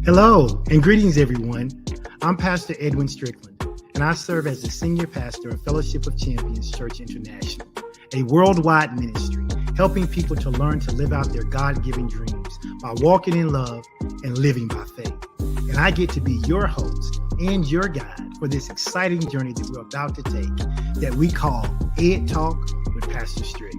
Hello and greetings, everyone. I'm Pastor Edwin Strickland, and I serve as the Senior Pastor of Fellowship of Champions Church International, a worldwide ministry helping people to learn to live out their God-given dreams by walking in love and living by faith. And I get to be your host and your guide for this exciting journey that we're about to take that we call Ed Talk with Pastor Strick.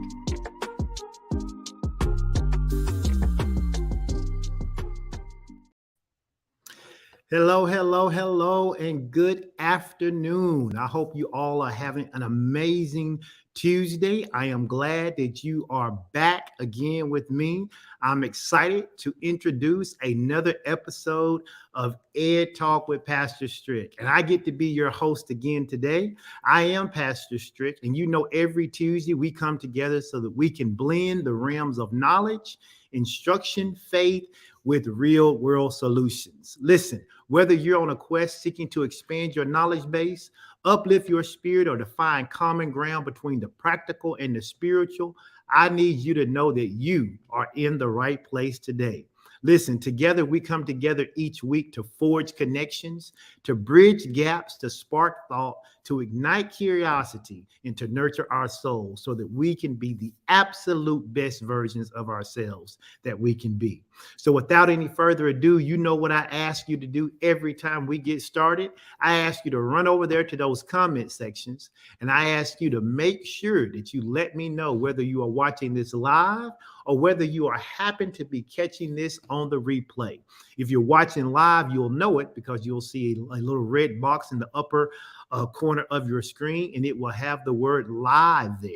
Hello, and good afternoon. I hope you all are having an amazing Tuesday. I am glad that you are back again with me. I'm excited to introduce another episode of Ed Talk with Pastor Strick, and I get to be your host again today. I am Pastor Strick, and you know every Tuesday we come together so that we can blend the realms of knowledge, instruction, faith, with real world solutions. Listen, whether you're on a quest seeking to expand your knowledge base, uplift your spirit, or to find common ground between the practical and the spiritual, I need you to know that you are in the right place today. Listen, together we come together each week to forge connections, to bridge gaps, to spark thought, to ignite curiosity, and to nurture our souls so that we can be the absolute best versions of ourselves that we can be. So without any further ado, you know what I ask you to do every time we get started. I ask you to run over there to those comment sections, and I ask you to make sure that you let me know whether you are watching this live or whether you are happen to be catching this on the replay. If you're watching live, you'll know it because you'll see a little red box in the upper corner of your screen, and it will have the word live there.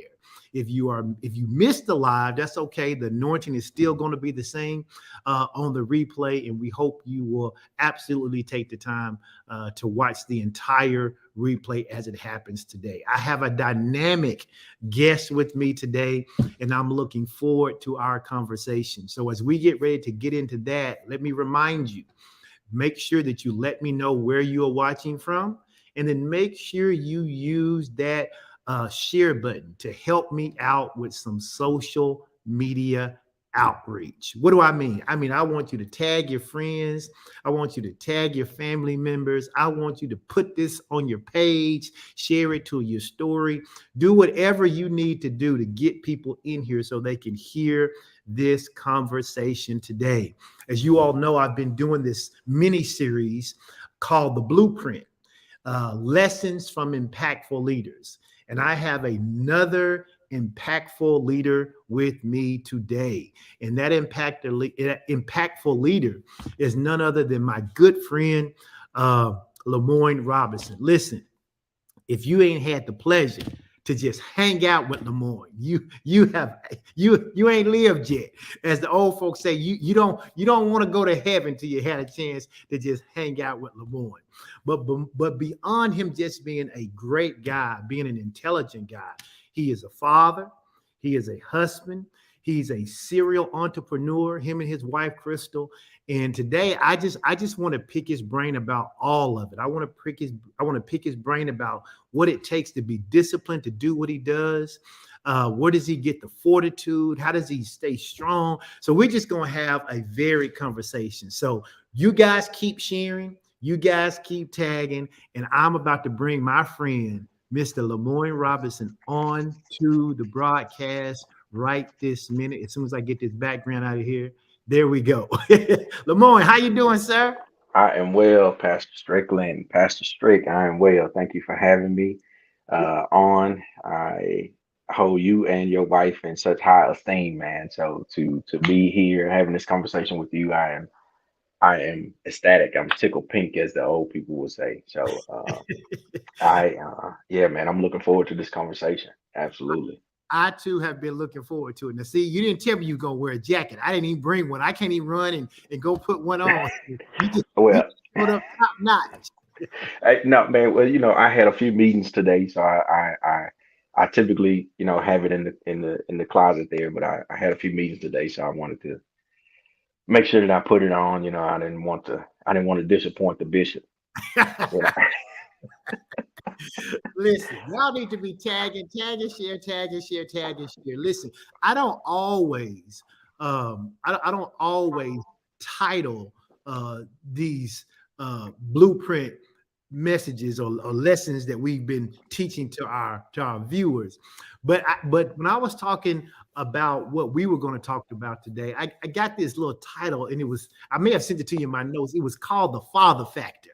If you missed the live, that's okay. The anointing is still going to be the same on the replay, and we hope you will absolutely take the time to watch the entire replay as it happens today. I have a dynamic guest with me today, and I'm looking forward to our conversation. So as we get ready to get into that, let me remind you, make sure that you let me know where you are watching from, and then make sure you use that share button to help me out with some social media outreach. What do I mean? I want you to tag your friends. I want you to tag your family members. I want you to put this on your page, share it to your story. Do whatever you need to do to get people in here so they can hear this conversation today. As you all know, I've been doing this mini series called The Blueprint, Lessons from Impactful Leaders. And I have another impactful leader with me today. And that impactful leader is none other than my good friend, LeMoine Robinson. Listen, if you ain't had the pleasure to just hang out with LeMoine, you ain't lived yet. As the old folks say, you don't want to go to heaven till you had a chance to just hang out with LeMoine. But beyond him just being a great guy, being an intelligent guy, he is a father, he is a husband, he's a serial entrepreneur, him and his wife Crystal. And today I just want to pick his brain about all of it. I want to pick his brain about what it takes to be disciplined to do what he does. Where does he get the fortitude? How does he stay strong? So we're just going to have a varied conversation. So you guys keep sharing, you guys keep tagging, and I'm about to bring my friend, Mr. LeMoine Robinson, on to the broadcast right this minute. As soon as I get this background out of here, there we go. LeMoine, how you doing, sir? I am well, Pastor Strickland. Pastor Strick, I am well. Thank you for having me on. I hold you and your wife in such high esteem, man. So to be here having this conversation with you, I am ecstatic. I'm tickled pink, as the old people would say. So yeah, man, I'm looking forward to this conversation. Absolutely. I too have been looking forward to it. Now, see, you didn't tell me you were gonna wear a jacket. I didn't even bring one. I can't even run and go put one on. You Well, put up top notch. no, man. Well, I had a few meetings today, so I typically, have it in the closet there, but I had a few meetings today, so I wanted to make sure that I put it on. I didn't want to disappoint the bishop. You know. Listen, y'all need to be tagging, tag and share, tag and share, tag and share. Listen, I don't always, I don't always title these blueprint messages or lessons that we've been teaching to our viewers. But when I was talking about what we were going to talk about today, I got this little title, and it was, I may have sent it to you in my notes. It was called The Father Factor.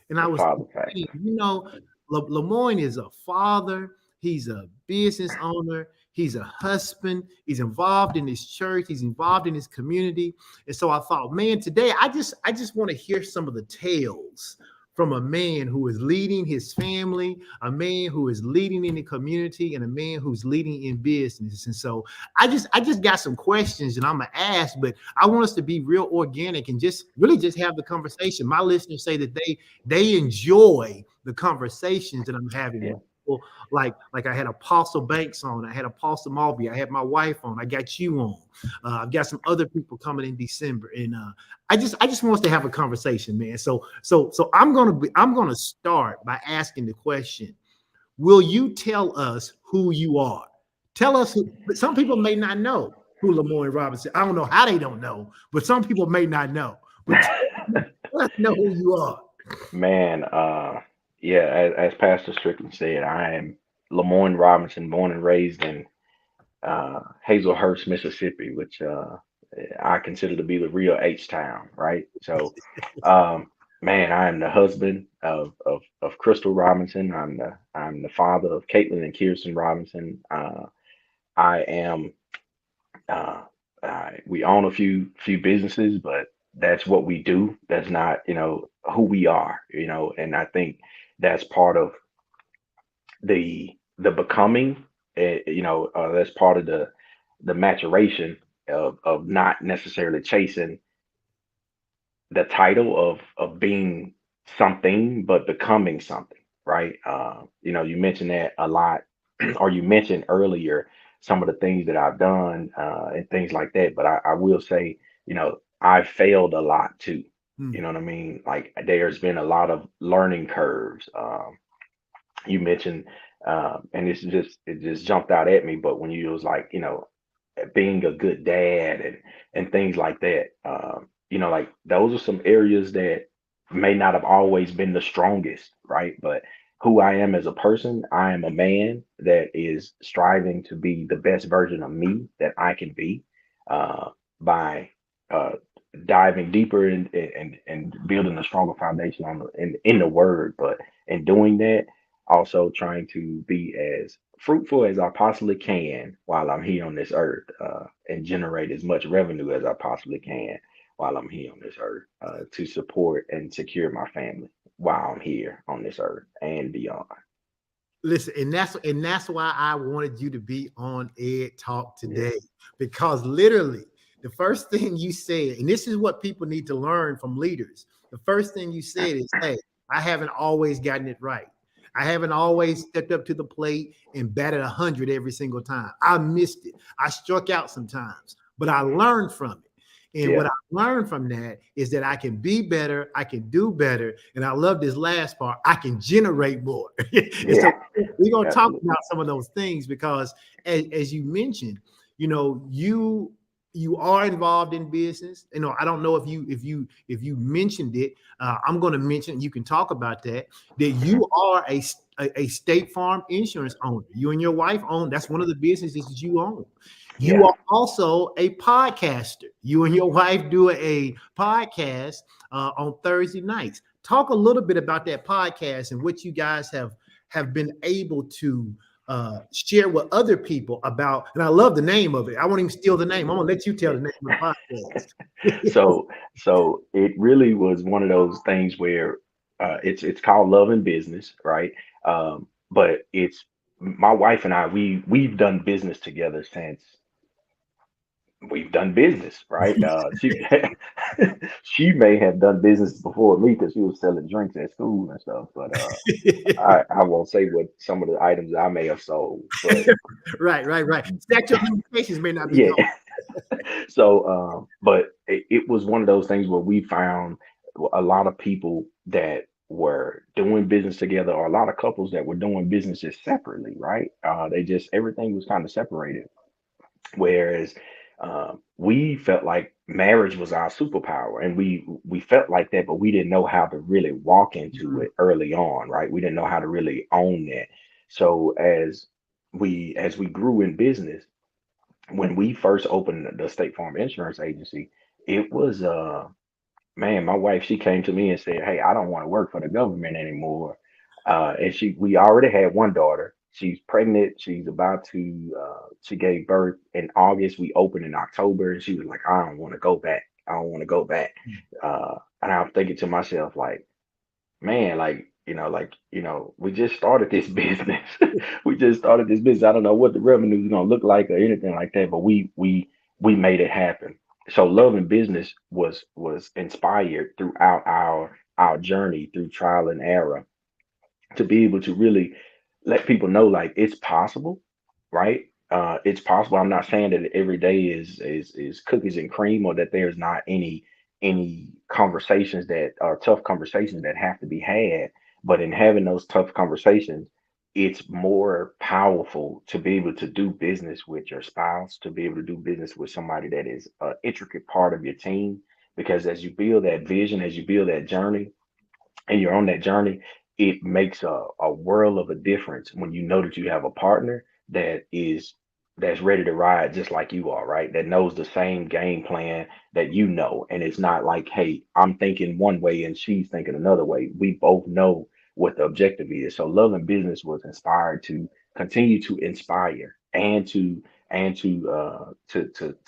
And I The was father thinking, factor. LeMoine is a father, he's a business owner, he's a husband, he's involved in his church, he's involved in his community. And so I thought, man, today I just want to hear some of the tales from a man who is leading his family, a man who is leading in the community, and a man who's leading in business. And so I just got some questions that I'm gonna ask, but I want us to be real organic and just really just have the conversation. My listeners say that they enjoy the conversations that I'm having Yeah. with people. Like I had Apostle Banks on, I had Apostle Malby, I had my wife on, I got you on. I've got some other people coming in December, and I just want us to have a conversation, man. So I'm gonna start by asking the question: will you tell us who you are? Tell us who. Some people may not know who LeMoine Robinson. I don't know how they don't know, but some people may not know. But let us know who you are. Man, yeah, as Pastor Strickland said, I am LeMoine Robinson, born and raised in Hazelhurst, Mississippi, which I consider to be the real H town, right? So, man, I am the husband of Crystal Robinson. I'm the father of Caitlin and Kirsten Robinson. I am uh, we own a few businesses, but that's what we do. That's not, who we are, and I think that's part of the becoming, that's part of the maturation of not necessarily chasing the title of being something, but becoming something, right? You mentioned that a lot, or you mentioned earlier some of the things that I've done and things like that. But I will say, I've failed a lot too. You Hmm. know what I mean? Like there's been a lot of learning curves. You mentioned, and it just jumped out at me. But when you was like, being a good dad and things like that, like those are some areas that may not have always been the strongest, right? But who I am as a person, I am a man that is striving to be the best version of me that I can be, by uh, diving deeper and building a stronger foundation in the word. But in doing that, also trying to be as fruitful as I possibly can while I'm here on this earth, and generate as much revenue as I possibly can while I'm here on this earth, to support and secure my family while I'm here on this earth and beyond. Listen, and that's why I wanted you to be on Ed Talk Yeah. today, because literally the first thing you said, and this is what people need to learn from leaders. The first thing you said is, "Hey, I haven't always gotten it right. I haven't always stepped up to the plate and batted 100 every single time. I missed it. I struck out sometimes, but I learned from it." And what Yeah. I learned from that is that I can be better, I can do better, and I love this last part. I can generate more. And so Yeah. we're going to talk Absolutely. about some of those things because, as you mentioned, you are involved in business. I don't know if you mentioned it. I'm going to mention. You can talk about that Mhm. you are a State Farm insurance owner. You and your wife own. That's one of the businesses that you own. You Yeah. are also a podcaster. You and your wife do a podcast on Thursday nights. Talk a little bit about that podcast and what you guys have been able to share with other people about. And I love the name of it. I won't even steal the name. I'm gonna let you tell Yeah. the name of the podcast. So it really was one of those things where, it's called Love and Business, right? But it's my wife and I, we've done business together since we've done business, right? She may have done business before me because she was selling drinks at school and stuff, but I won't say what some of the items I may have sold, but Right. Statute of limitations may not be yeah. gone. So, but it was one of those things where we found a lot of people that were doing business together, or a lot of couples that were doing businesses separately, right? They just, everything was kind of separated. Whereas, we felt like marriage was our superpower, and we felt like that, but we didn't know how to really walk into Mhm. it early on, right? We didn't know how to really own that. So as we grew in business, when we first opened the State Farm Insurance Agency, it was man, my wife, she came to me and said, "Hey, I don't want to work for the government anymore." And we already had one daughter. She's pregnant. She's about to, she gave birth in August. We opened in October, and she was like, "I don't want to go back. I don't want to go back." And I'm thinking to myself, like, man, we just started this business. We just started this business. I don't know what the revenue is gonna look like or anything like that, but we made it happen. So love and business was inspired throughout our journey through trial and error to be able to really let people know like it's possible, right? It's possible. I'm not saying that every day is cookies and cream or that there's not any conversations that are tough conversations that have to be had. But in having those tough conversations, it's more powerful to be able to do business with your spouse, to be able to do business with somebody that is an intricate part of your team. Because as you build that vision, as you build that journey, and you're on that journey, it makes a world of a difference when you know that you have a partner that's ready to ride just like you are, right? That knows the same game plan that you know. And it's not like, hey, I'm thinking one way and she's thinking another way. We both know what the objective is. So Love and Business was inspired to continue to inspire and to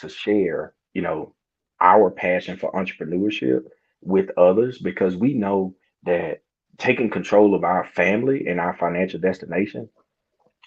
share, our passion for entrepreneurship with others because we know that taking control of our family and our financial destination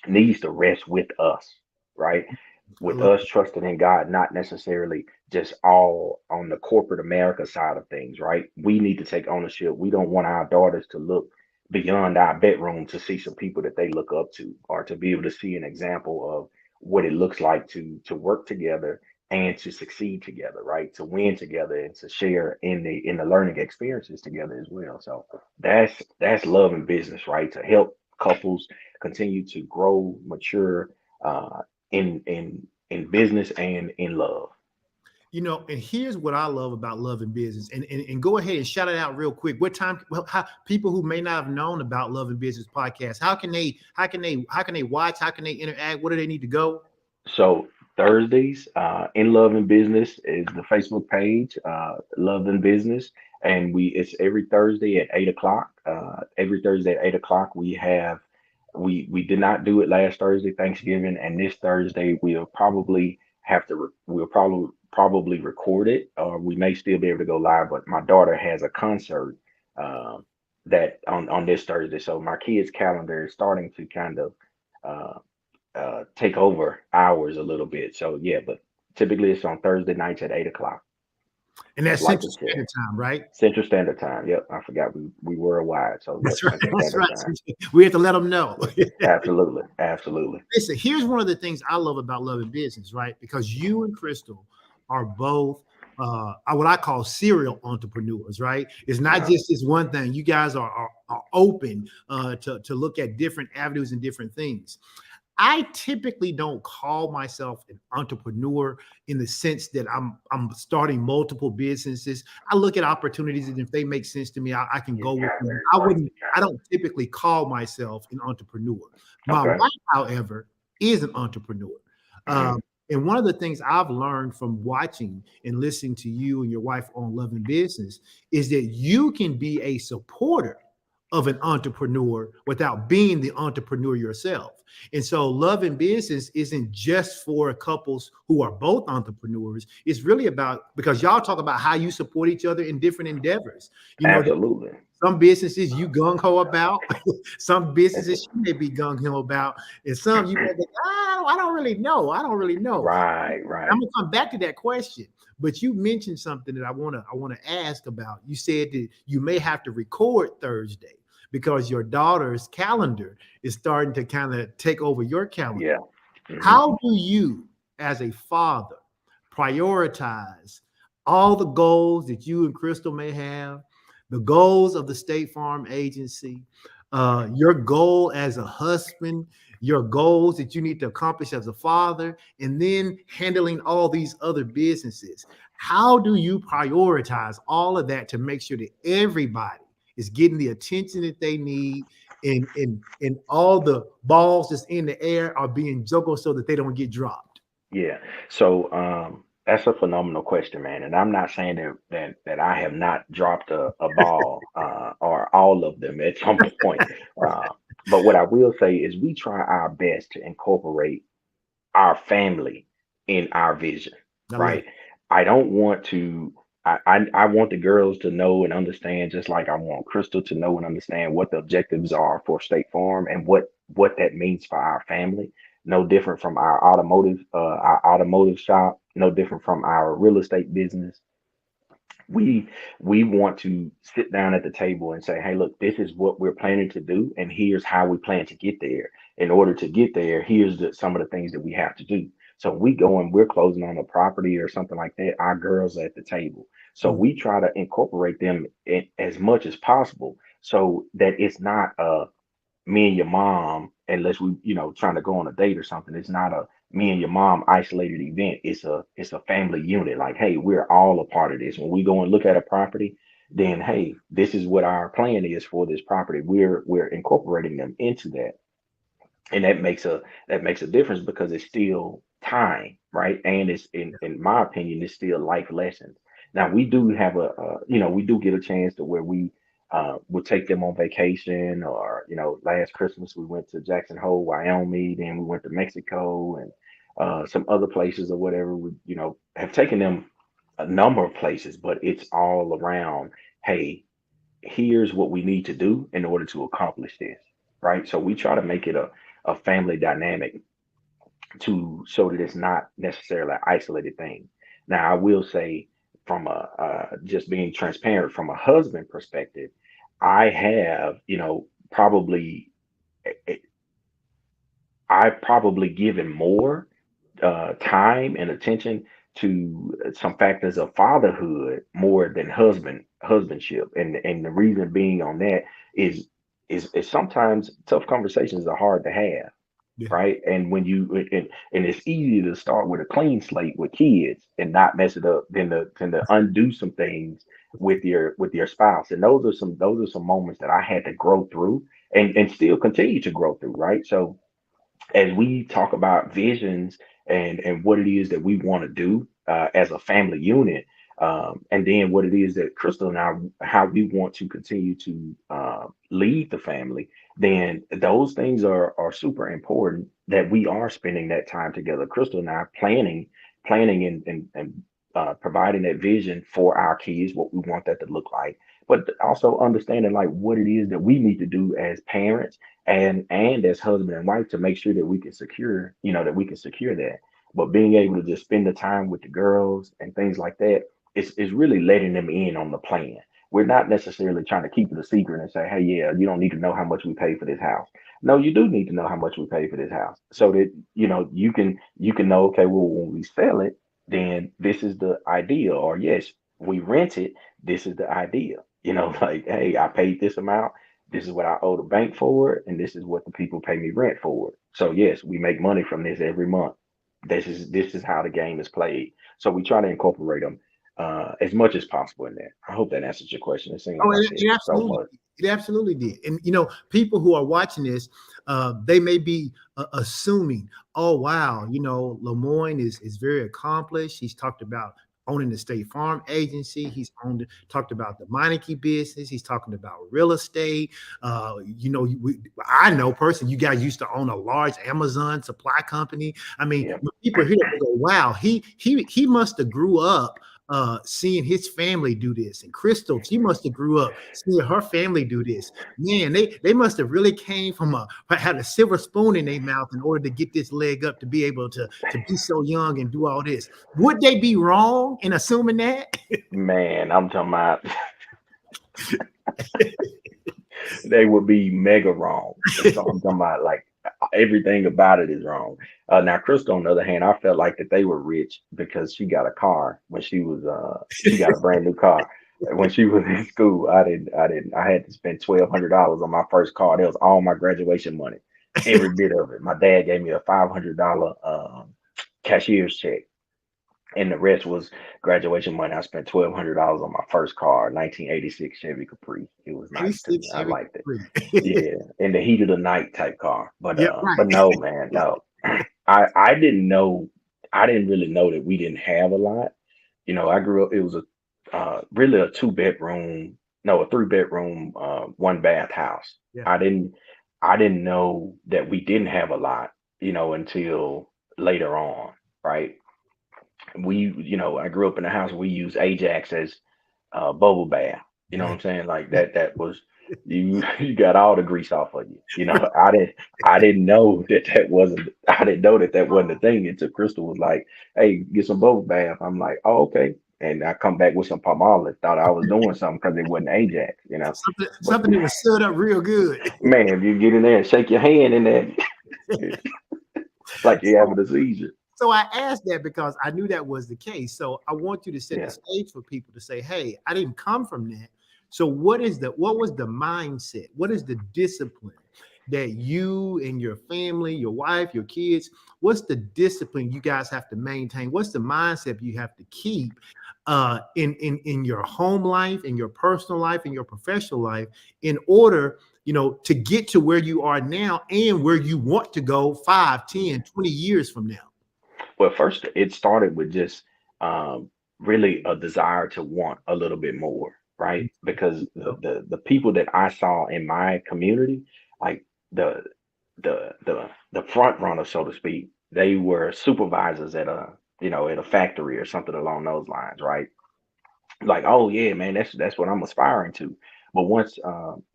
needs to rest with us, right? I With love us trusting in God, not necessarily just all on the corporate America side of things, right? We need to take ownership. We don't want our daughters to look beyond our bedroom to see some people that they look up to or to be able to see an example of what it looks like to work together and to succeed together, right? To win together and to share in the learning experiences together as well. So that's love and business, right? To help couples continue to grow, mature, in business and in love. And here's what I love about Love and Business. And go ahead and shout it out real quick. What time, well, how people who may not have known about Love and Business podcast, how can they watch? How can they interact? What do they need to go? So Thursdays, in Love and Business is the Facebook page, Love and Business, and it's every Thursday at 8 o'clock. Every Thursday at 8 o'clock, we did not do it last Thursday, Thanksgiving, and this Thursday we'll probably record it, or we may still be able to go live. But my daughter has a concert um, that on this Thursday, so my kids' calendar is starting to kind of. Uh, take over hours a little bit. So yeah, but typically it's on Thursday nights at 8 o'clock. And that's Like Central you said, Standard Time, right? Central Standard Time. Yep, I forgot we worldwide. So yep, That's right. Central That's Standard right. Time. We have to let them know. Absolutely, absolutely. Listen, here's one of the things I love about Love and Business, right? Because you and Crystal are both what I call serial entrepreneurs, right? It's not Uh, just this one thing. You guys are open to look at different avenues and different things. I typically don't call myself an entrepreneur in the sense that I'm starting multiple businesses. I look at opportunities, and if they make sense to me, I can it's go with kind of them. very I quiet. wouldn't. I don't typically call myself an entrepreneur. My Okay. wife, however, is an entrepreneur. Hmm. And one of the things I've learned from watching and listening to you and your wife on Love and Business is that you can be a supporter of an entrepreneur without being the entrepreneur yourself. And so Love and Business isn't just for couples who are both entrepreneurs. It's really about, because y'all talk about how you support each other in different endeavors. Absolutely. Some businesses you gung ho about, some businesses she may be gung ho about, and some you may be, I don't really know. I don't really know. Right, I'm right. gonna come back to that question, but you mentioned something that I wanna ask about. You said that you may have to record Thursday because your daughter's calendar is starting to kind of take over your calendar. Yeah. Hmm. How do you, as a father, prioritize all the goals that you and Crystal may have, the goals of the State Farm Agency? your goal as a husband, your goals that you need to accomplish as a father, and then handling all these other businesses. How do you prioritize all of that to make sure that everybody is getting the attention that they need, and all the balls that's in the air are being juggled so that they don't get dropped? Yeah. So that's a phenomenal question, man. And I'm not saying that I have not dropped a ball or all of them at some point. Uh, but what I will say is we try our best to incorporate our family in our vision, I love right? I don't want to. I want the girls to know and understand, just like I want Crystal to know and understand what the objectives are for State Farm and what that means for our family. No different from our automotive shop. No different from our real estate business. We we want to sit down at the table and say, hey, look, this is what we're planning to do, and here's how we plan to get there. In order to get there, here's some of the things that we have to do. So we go and we're closing on a property or something like that, our girls are at the table. So it. we try to incorporate them in as much as possible so that it's not me and your mom, unless we, trying to go on a date or something. It's not a me and your mom isolated event. It's a family unit. Like, hey, we're all a part of this. When we go and look at a property, then hey, this is what our plan is for this property. We're incorporating them into that, and that makes a difference because it's still time, right? And it's in my opinion, it's still life lessons. Now we do have we do get a chance to where we will take them on vacation, or last Christmas we went to Jackson Hole, Wyoming, then we went to Mexico and some other places or whatever. We have taken them a number of places, but it's all around, hey, here's what we need to do in order to accomplish this, right? So we try to make it a family dynamic to so that it's not necessarily an isolated thing. Now, I will say, from a just being transparent from a husband perspective, I have, probably I've probably given more time and attention to some factors of fatherhood more than husbandship, and the reason being on that is is sometimes tough conversations are hard to have, Yeah. right? And when and it's easy to start with a clean slate with kids and not mess it up than to undo some things with your spouse. And those are some moments that I had to grow through and still continue to grow through, right? So as we talk about visions and what it is that we want to do as a family unit, and then what it is that Crystal and I, how we want to continue to lead the family, then those things are super important that we are spending that time together. Crystal and I planning and providing that vision for our kids, what we want that to look like, but also understanding like what it is that we need to do as parents and as husband and wife to make sure that we can secure that. But being able to just spend the time with the girls and things like that is really letting them in on the plan. We're not necessarily trying to keep it a secret and say, hey, yeah, you don't need to know how much we pay for this house. No, you do need to know how much we pay for this house so that you can know, okay, well, when we sell it, then this is the idea. Or yes, we rent it, this is the idea. Like, hey, I paid this amount, this is what I owe the bank for it, and this is what the people pay me rent for it. So yes, we make money from this every month. This is how the game is played. So we try to incorporate them as much as possible in there. I hope that answers your question. It seems Oh, like I said so much. it absolutely did. And people who are watching this, they may be assuming, oh wow, LeMoine is very accomplished. He's talked about owning the State Farm agency. He's talked about the Meineke business. He's talking about real estate. I know personally, you guys used to own a large Amazon supply company. I mean, Yeah, when people hear that, they go, wow, he must have grew up seeing his family do this. And Crystal, she must have grew up seeing her family do this. Man, they must have really came from had a silver spoon in their mouth in order to get this leg up to be able to be so young and do all this. Would they be wrong in assuming that? man, I'm talking about they would be mega wrong. So I'm talking about like everything about it is wrong. Now, Crystal, on the other hand, I felt like that they were rich because she got a car when she got a brand new car. when she was in school, I had to spend $1,200 on my first car. That was all my graduation money, every bit of it. My dad gave me a $500 cashier's check, and the rest was graduation money. I spent $1,200 on my first car, 1986 Chevy Capri. It was nice to me. 86 I Chevy liked it. Capri. Yeah, in the heat of the night type car. Yeah, But right. no, man, no. I didn't know. I didn't really know that we didn't have a lot. I grew up. It was a really a two bedroom, no, a three-bedroom, one bath house. Yeah. I didn't I didn't know that we didn't have a lot, until later on, right? I grew up in a house where we used Ajax as bubble bath. You know what I'm saying? Like that was you you got all the grease off of you. I didn't know I didn't know that wasn't a thing until Crystal was like, "Hey, get some bubble bath." I'm like, "Oh, okay." And I come back with some palm olive, thought I was doing something because it wasn't Ajax. But Something that was stood up real good. man, if you get in there and shake your hand in there like you're So, having a seizure. so I asked that because I knew that was the case. So I want you to set the Yeah. stage for people to say, "Hey, I didn't come from that." So what was the mindset? What is the discipline that you and your family, your wife, your kids, what's the discipline you guys have to maintain? What's the mindset you have to keep in your home life, in your personal life, in your professional life, in order to get to where you are now and where you want to go 5, 10, 20 years from now? Well, first, it started with just um, really a desire to want a little bit more, right? Because the people that I saw in my community, like the the front runners, so to speak, they were supervisors at a factory or something along those lines, right? Like, oh yeah, man, that's what I'm aspiring to. But once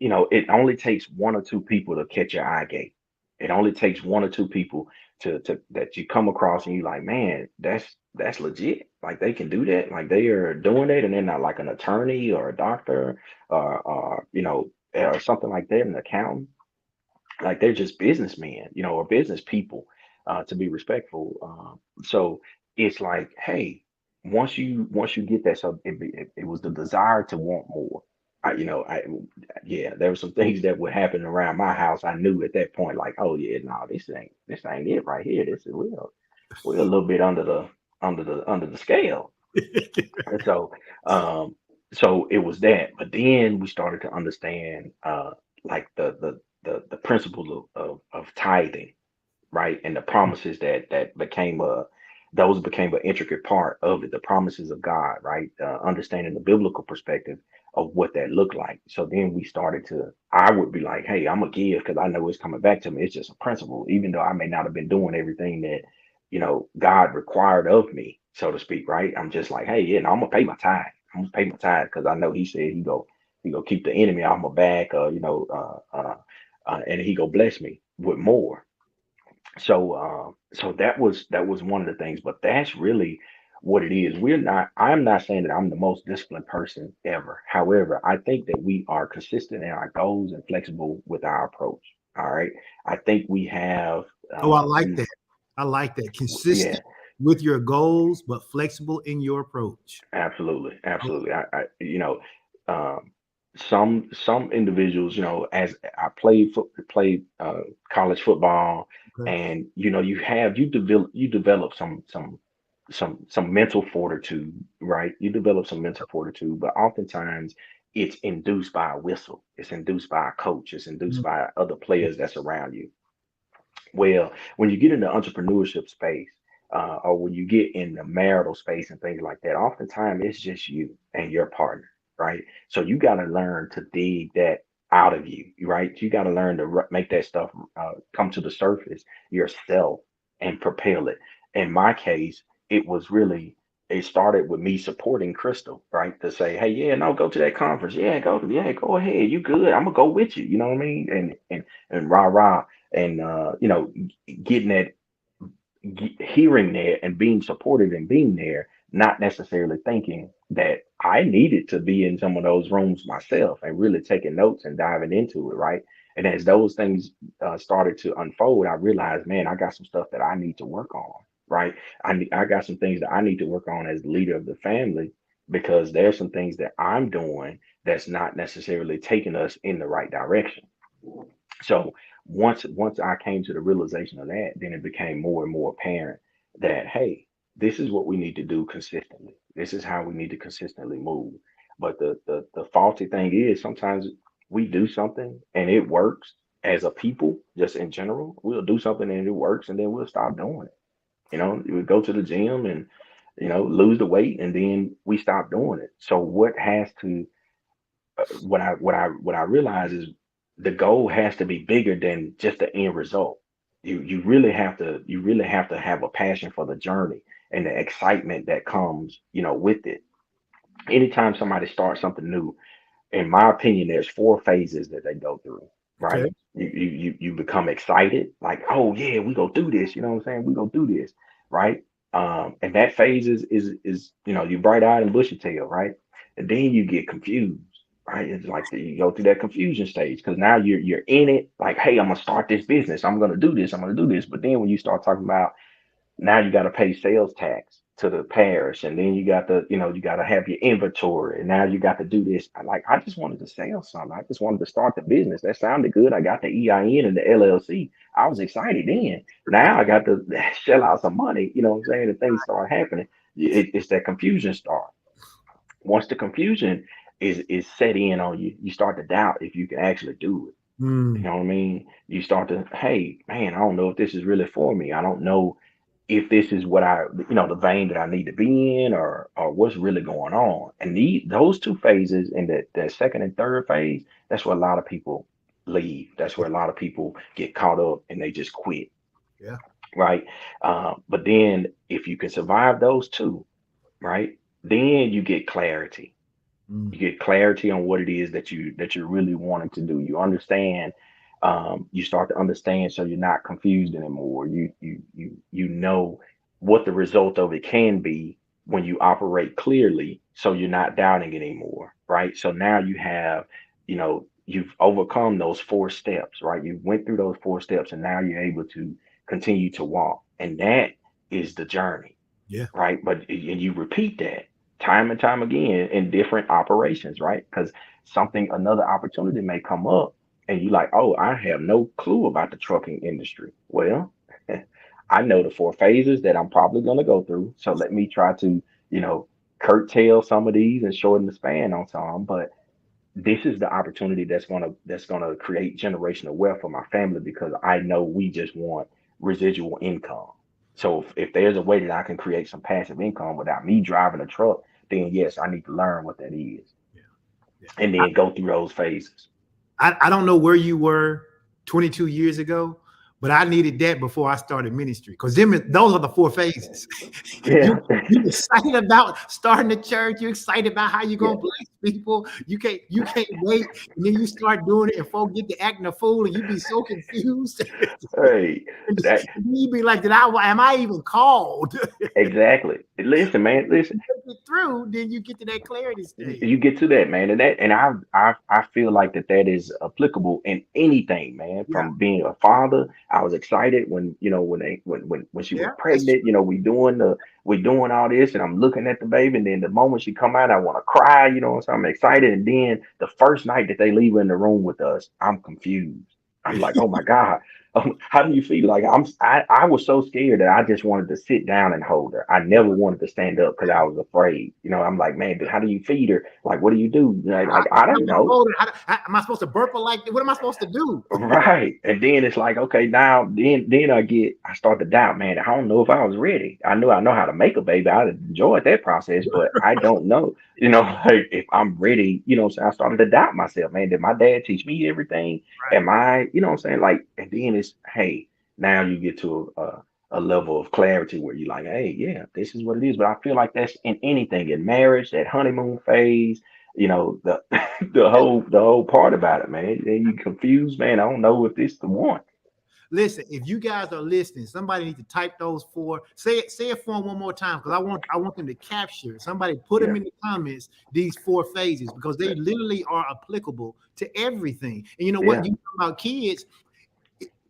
it only takes one or two people to catch your eye gate. It only takes one or two people to that you come across and you like, man, that's legit. Like they can do that. Like they are doing it, and they're not like an attorney or a doctor or something like that, an accountant. Like they're just businessmen, or business people, to be respectful. So it's like, hey, once you get that, so it was the desire to want more. Yeah, there were some things that would happen around my house. I knew at that point, like, oh yeah, no, this ain't it right here. This is we're a little bit under the scale. And so it was that. But then we started to understand like the principles of tithing, right? And the promises that those became an intricate part of it, the promises of God, right? Understanding the biblical perspective of what that looked like. So then I would be like, hey, I'm gonna give because I know it's coming back to me. It's just a principle, even though I may not have been doing everything that, God required of me, so to speak, right? I'm just like, hey, yeah, no, I'm gonna pay my tithe. I'm gonna pay my tithe because I know he said he go keep the enemy off my back, and he go bless me with more. So that was one of the things, but that's really what it is. I'm not saying that I'm the most disciplined person ever. However, I think that we are consistent in our goals and flexible with our approach. All right. I think we have, Oh, I uh, like we, that. I like that. yeah, Consistent with your goals, but flexible in your approach. absolutely, I like absolutely. Um, some individuals, as I played college football, okay. and you develop some mental fortitude, right? You develop some mental fortitude, but oftentimes it's induced by a whistle, it's induced by a coach, it's induced Mhm. by other players that's around you. Well, when you get in the entrepreneurship space, or when you get in the marital space and things like that, oftentimes it's just you and your partner, right? So you got to learn to dig that out of you, right? You got to learn to make that stuff come to the surface yourself and propel it. In my case, it was really, it started with me supporting Crystal, right? To say, hey, yeah, no, go to that conference. Yeah, go ahead. You good. I'm gonna go with you. You know what I mean? And rah rah and getting that, hearing that and being supportive and being there, not necessarily thinking that I needed to be in some of those rooms myself and really taking notes and diving into it, right? And as those things started to unfold, I realized, man, I got some stuff that I need to work on, right? I got some things that I need to work on as the leader of the family because there's some things that I'm doing that's not necessarily taking us in the right direction. So once I came to the realization of that, then it became more and more apparent that hey, this is what we need to do consistently. This is how we need to consistently move. But the faulty thing is sometimes we do something and it works as a people, just in general. We'll do something and it works and then we'll stop doing it. You would go to the gym and lose the weight and then we stop doing it. So what has to what I realize is the goal has to be bigger than just the end result. You really have to have a passion for the journey and the excitement that comes, with it. Anytime somebody starts something new, in my opinion, there's four phases that they go through, right? Okay. You become excited, like, oh yeah, we go do this, you know what I'm saying? We go do this, right? And that phase is you bright eyed and bushy tail, right? And then you get confused, right? It's like you go through that confusion stage because now you're in it, like, hey, I'm gonna start this business, I'm gonna do this, I'm gonna do this. But then when you start talking about now you got to pay sales tax to the parish, and then you got to have your inventory, and now you got to do this. I just wanted to sell something. I just wanted to start the business. That sounded good. I got the EIN and the LLC. I was excited then. Now I got to shell out some money. You know what I'm saying? And things start happening. It's that confusion start. Once the confusion is set in on you, you start to doubt if you can actually do it. You Mm, know what I mean? You start to, hey, man, I don't know if this is really for me. I don't know if this is what the vein that I need to be in, or what's really going on. And those two phases, and the second and third phase, that's where a lot of people leave. That's where a lot of people get caught up and they just quit, yeah. right? But then if you can survive those two, right, then you get clarity. Mm, You get clarity on what it is that you're really wanting to do. You understand. You start to understand, so you're not confused anymore. You know what the result of it can be when you operate clearly, so you're not doubting anymore, right? So now you've overcome those four steps, right? You went through those four steps, and now you're able to continue to walk, and that is the journey, yeah. right? But and you repeat that time and time again in different operations, right? Because another opportunity may come up, and you like, oh, I have no clue about the trucking industry. Well, I know the four phases that I'm probably going to go through. So let me try to, you know, curtail some of these and shorten the span on some. But this is the opportunity that's gonna create generational wealth for my family because I know we just want residual income. So if there's a way that I can create some passive income without me driving a truck, then yes, I need to learn what that is Yeah. Yeah. and then go through those phases. I don't know where you were 22 years ago, but I needed that before I started ministry because those are the four phases. you Yeah, you excited about starting the church. You're excited about how you're yeah. gonna bless people. You can't wait, and then you start doing it, and folks get to acting a fool, and you be so confused. Hey, And that you be like, am I even called? exactly. Listen, man. Listen. Get through, then you get to that clarity stage. You get to that, man, and I feel like that is applicable in anything, man. Yeah, From being a father, I was excited when when she was yeah, that's pregnant. We doing all this, and I'm looking at the baby, and then the moment she come out, I want to cry. So I'm excited, and then the first night that they leave her in the room with us, I'm confused. I'm true. like, oh my God. How do you feel? Like I was so scared that I just wanted to sit down and hold her. I never wanted to stand up because I was afraid. I'm like, man, but how do you feed her? Like, what do you do? Like I How don't do I know. hold it? Am I supposed to burp her like that? What am I supposed to do? Right. And then it's like, okay, now then I start to doubt, man. I don't know if I was ready. I know how to make a baby. I enjoyed that process, but I don't know, like if I'm ready, so I started to doubt myself, man. Did my dad teach me everything? Right. Am I, what I'm saying? Like, and then it's, hey, now you get to a level of clarity where you're like, hey, yeah, this is what it is. But I feel like that's in anything in marriage, that honeymoon phase, the the whole part about it, man. Then you confused, man. I don't know if this the one. Listen, if you guys are listening, somebody needs to type those four. Say it for them one more time because I want them to capture. Somebody put them Yeah, in the comments. These four phases because they literally are applicable to everything. And you know what? yeah, You talk about kids.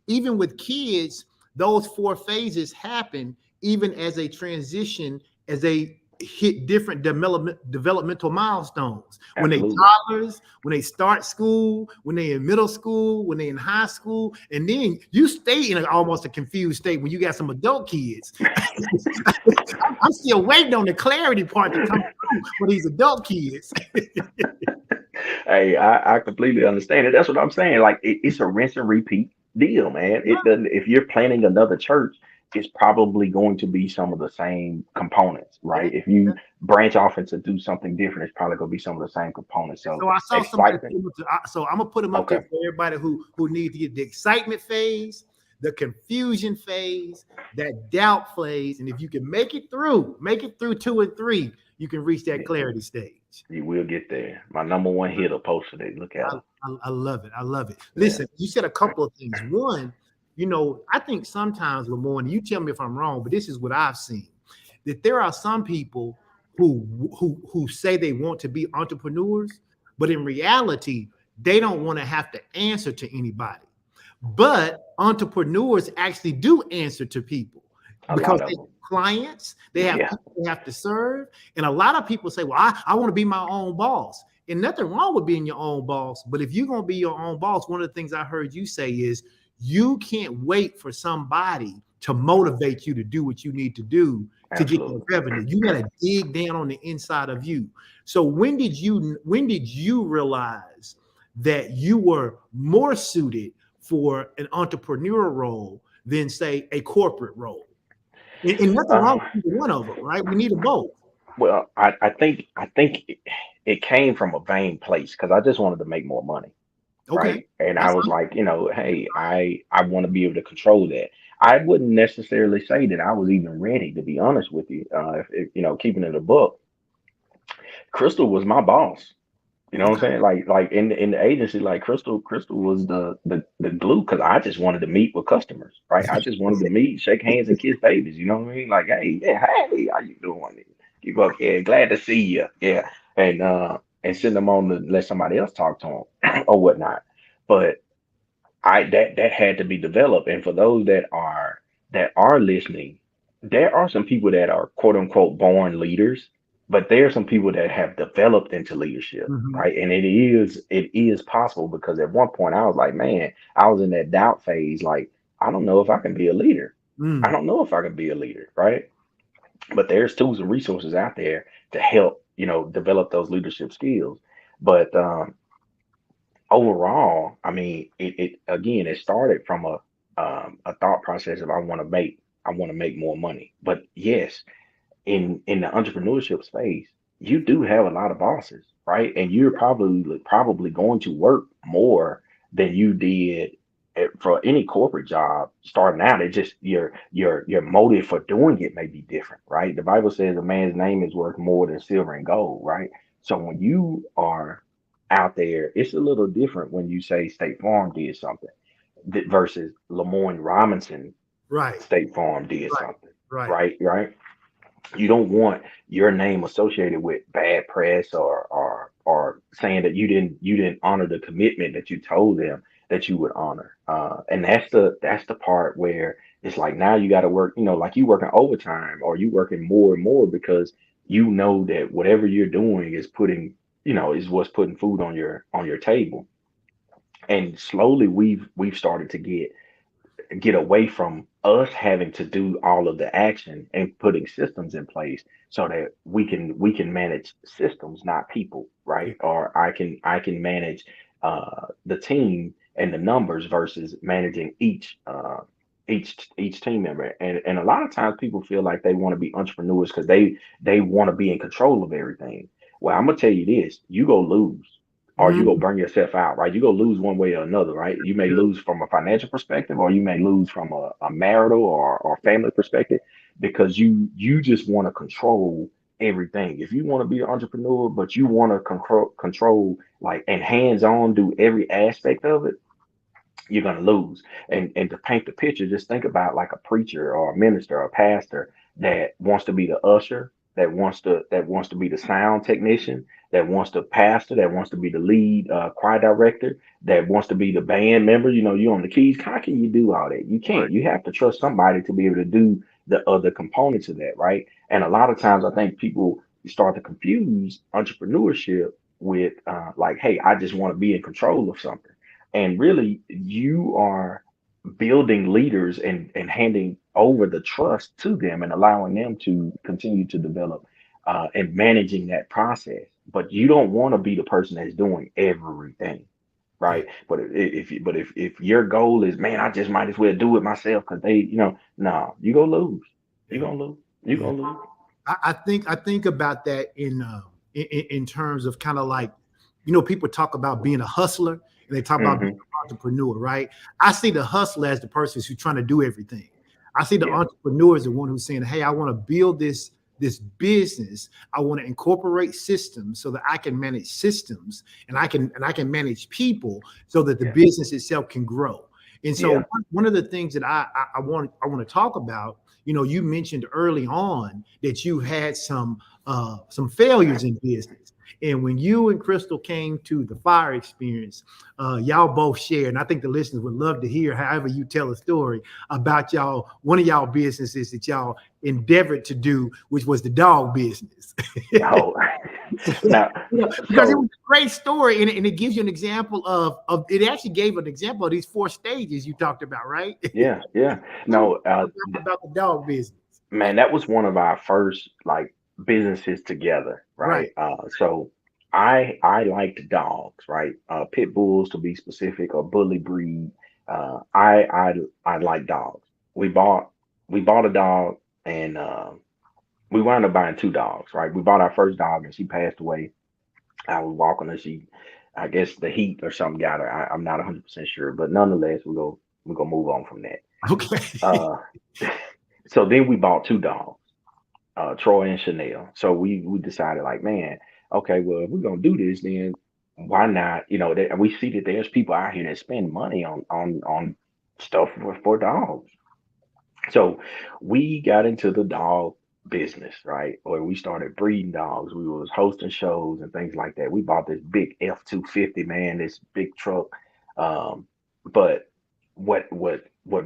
Even with kids, those four phases happen even as a transition, as they hit different developmental milestones when they Absolutely. toddlers, when they start school, when they in middle school, when they in high school, and then you stay in almost a confused state when you got some adult kids. I'm still waiting on the clarity part to come through for these adult kids. Hey, I completely understand it. That's what I'm saying. Like it's a rinse and repeat deal, man. It doesn't. If you're planning another church, it's probably going to be some of the same components, Yeah. right? If you branch off into do something different, it's probably going to be some of the same components. So So I saw somebody excitement. put him up so I'm gonna put them up there Okay. for everybody who needs to get the excitement phase, the confusion phase, that doubt phase, and if you can make it through 2 and 3, you can reach that Yeah, clarity stage. you will get there. My number one hitter posted it. Look at I, her. I love it. I love it. Yeah. Listen, you said a couple of things. One, I think sometimes, LeMoine, you tell me if I'm wrong, but this is what I've seen, that there are some people who say they want to be entrepreneurs, but in reality, they don't want to have to answer to anybody. But entrepreneurs actually do answer to people A because lot they of have them. clients, they have Yeah. people they have to serve. And a lot of people say, well, I want to be my own boss. And nothing wrong with being your own boss. But if you're going to be your own boss, one of the things I heard you say is you can't wait for somebody to motivate you to do what you need to do to get that Absolutely. revenue. You got to dig down on the inside of you. So when did you realize that you were more suited for an entrepreneurial role than say a corporate role? And nothing wrong Uh, with either one of them, right? We need them both. well, I think it came from a vain place because I just wanted to make more money, Okay, right? And I that's was like, hey, I want to be able to control that. I wouldn't necessarily say that I was even ready, to be honest with you. If keeping it a book, Crystal was my boss. You know what I'm okay. saying? Like in the agency, like Crystal was the glue because I just wanted to meet with customers, right? I just wanted to meet, shake hands, and kiss babies. You know what I mean? Like, hey, yeah, hey, how you doing? Keep up, yeah, glad to see you, yeah, and send them on to let somebody else talk to them or whatnot. But I that had to be developed. And for those that are listening, there are some people that are quote unquote born leaders, but there are some people that have developed into leadership, Mhm. right? And it is possible because at one point I was like, man, I was in that doubt phase, like, I don't know if I can be a leader. I Mm. don't know if I can be a leader, right? But there's tools and resources out there to help, develop those leadership skills. But overall, I mean, it again, it started from a thought process of I want to make more money. But yes, in the entrepreneurship space, you do have a lot of bosses, right? And you're probably going to work more than you did for any corporate job starting out. It just your motive for doing it may be different, right? The Bible says a man's name is worth more than silver and gold, right? So when you are out there, it's a little different when you say State Farm did something versus LeMoine Robinson Right, State Farm did right, something, right. right? Right? You don't want your name associated with bad press or saying that you didn't honor the commitment that you told them that you would honor. And that's the part where it's like now you got to work, like you working overtime or you working more and more because you know that whatever you're doing is is what's putting food on your table. And slowly we've started to get away from us having to do all of the action and putting systems in place so that we can manage systems, not people, Yeah. right? Or I can manage the team and the numbers versus managing each team member. And a lot of times people feel like they want to be entrepreneurs because they want to be in control of everything. Well, I'm gonna tell you this: you go lose or you go Mm. burn yourself out, right? You go lose one way or another, right? You may Good. lose from a financial perspective, or you may lose from a marital or family perspective, because you just want to control everything. If you want to be an entrepreneur, but you want to control like and hands on do every aspect of it, you're going to lose. And to paint the picture, just think about like a preacher or a minister or a pastor that wants to be the usher, that wants to be the sound technician, that wants to pastor, that wants to be the lead choir director, that wants to be the band member. You on the keys. How can you do all that? You Right. can't. You have to trust somebody to be able to do the other components of that, right? And a lot of times I think people start to confuse entrepreneurship with like, hey, I just want to be in control of something. And really, you are building leaders and handing over the trust to them and allowing them to continue to develop and managing that process. But you don't want to be the person that's doing everything, Yeah, right? But if your goal is, man, I just might as well do it myself because they, no, you gonna lose. You yeah, gonna lose. You yeah. gonna lose. I think about that in terms of kind of like, people talk about being a hustler and they talk about being Hmm. an entrepreneur, right? I see the hustler as the person who's trying to do everything. I see the Yeah, entrepreneur as the one who's saying, "Hey, I want to build this business. I want to incorporate systems so that I can manage systems and I can manage people so that the yeah, business itself can grow." And so yeah, one of the things that I want to talk about, you mentioned early on that you had some failures in business. And when you and Crystal came to the fire experience, y'all both shared, and I think the listeners would love to hear however you tell a story about y'all, one of y'all businesses that y'all endeavored to do, which was the dog business. oh, now, Because it so was a great story, and it gives you an example of it actually gave an example of these four stages you talked about, right? yeah, yeah, Tell me no, about the dog business. man, that was one of our first like businesses together, Right. right? So I liked dogs, right? Pit bulls to be specific, or bully breed. I like dogs. We bought we bought a dog, and we wound up buying two dogs, right? We bought our first dog, and she passed away. I was walking her. I guess the heat or something got her. I'm not 100% sure, but nonetheless, we go move on from that. Okay. Uh, so then we bought two dogs, Troy and Chanel. So we decided like, man, okay, well, if we're gonna do this, then why not? We see that there's people out here that spend money on stuff for dogs. So we got into the dog business, right? Or we started breeding dogs. We was hosting shows and things like that. We bought this big F-250, man, this big truck. But what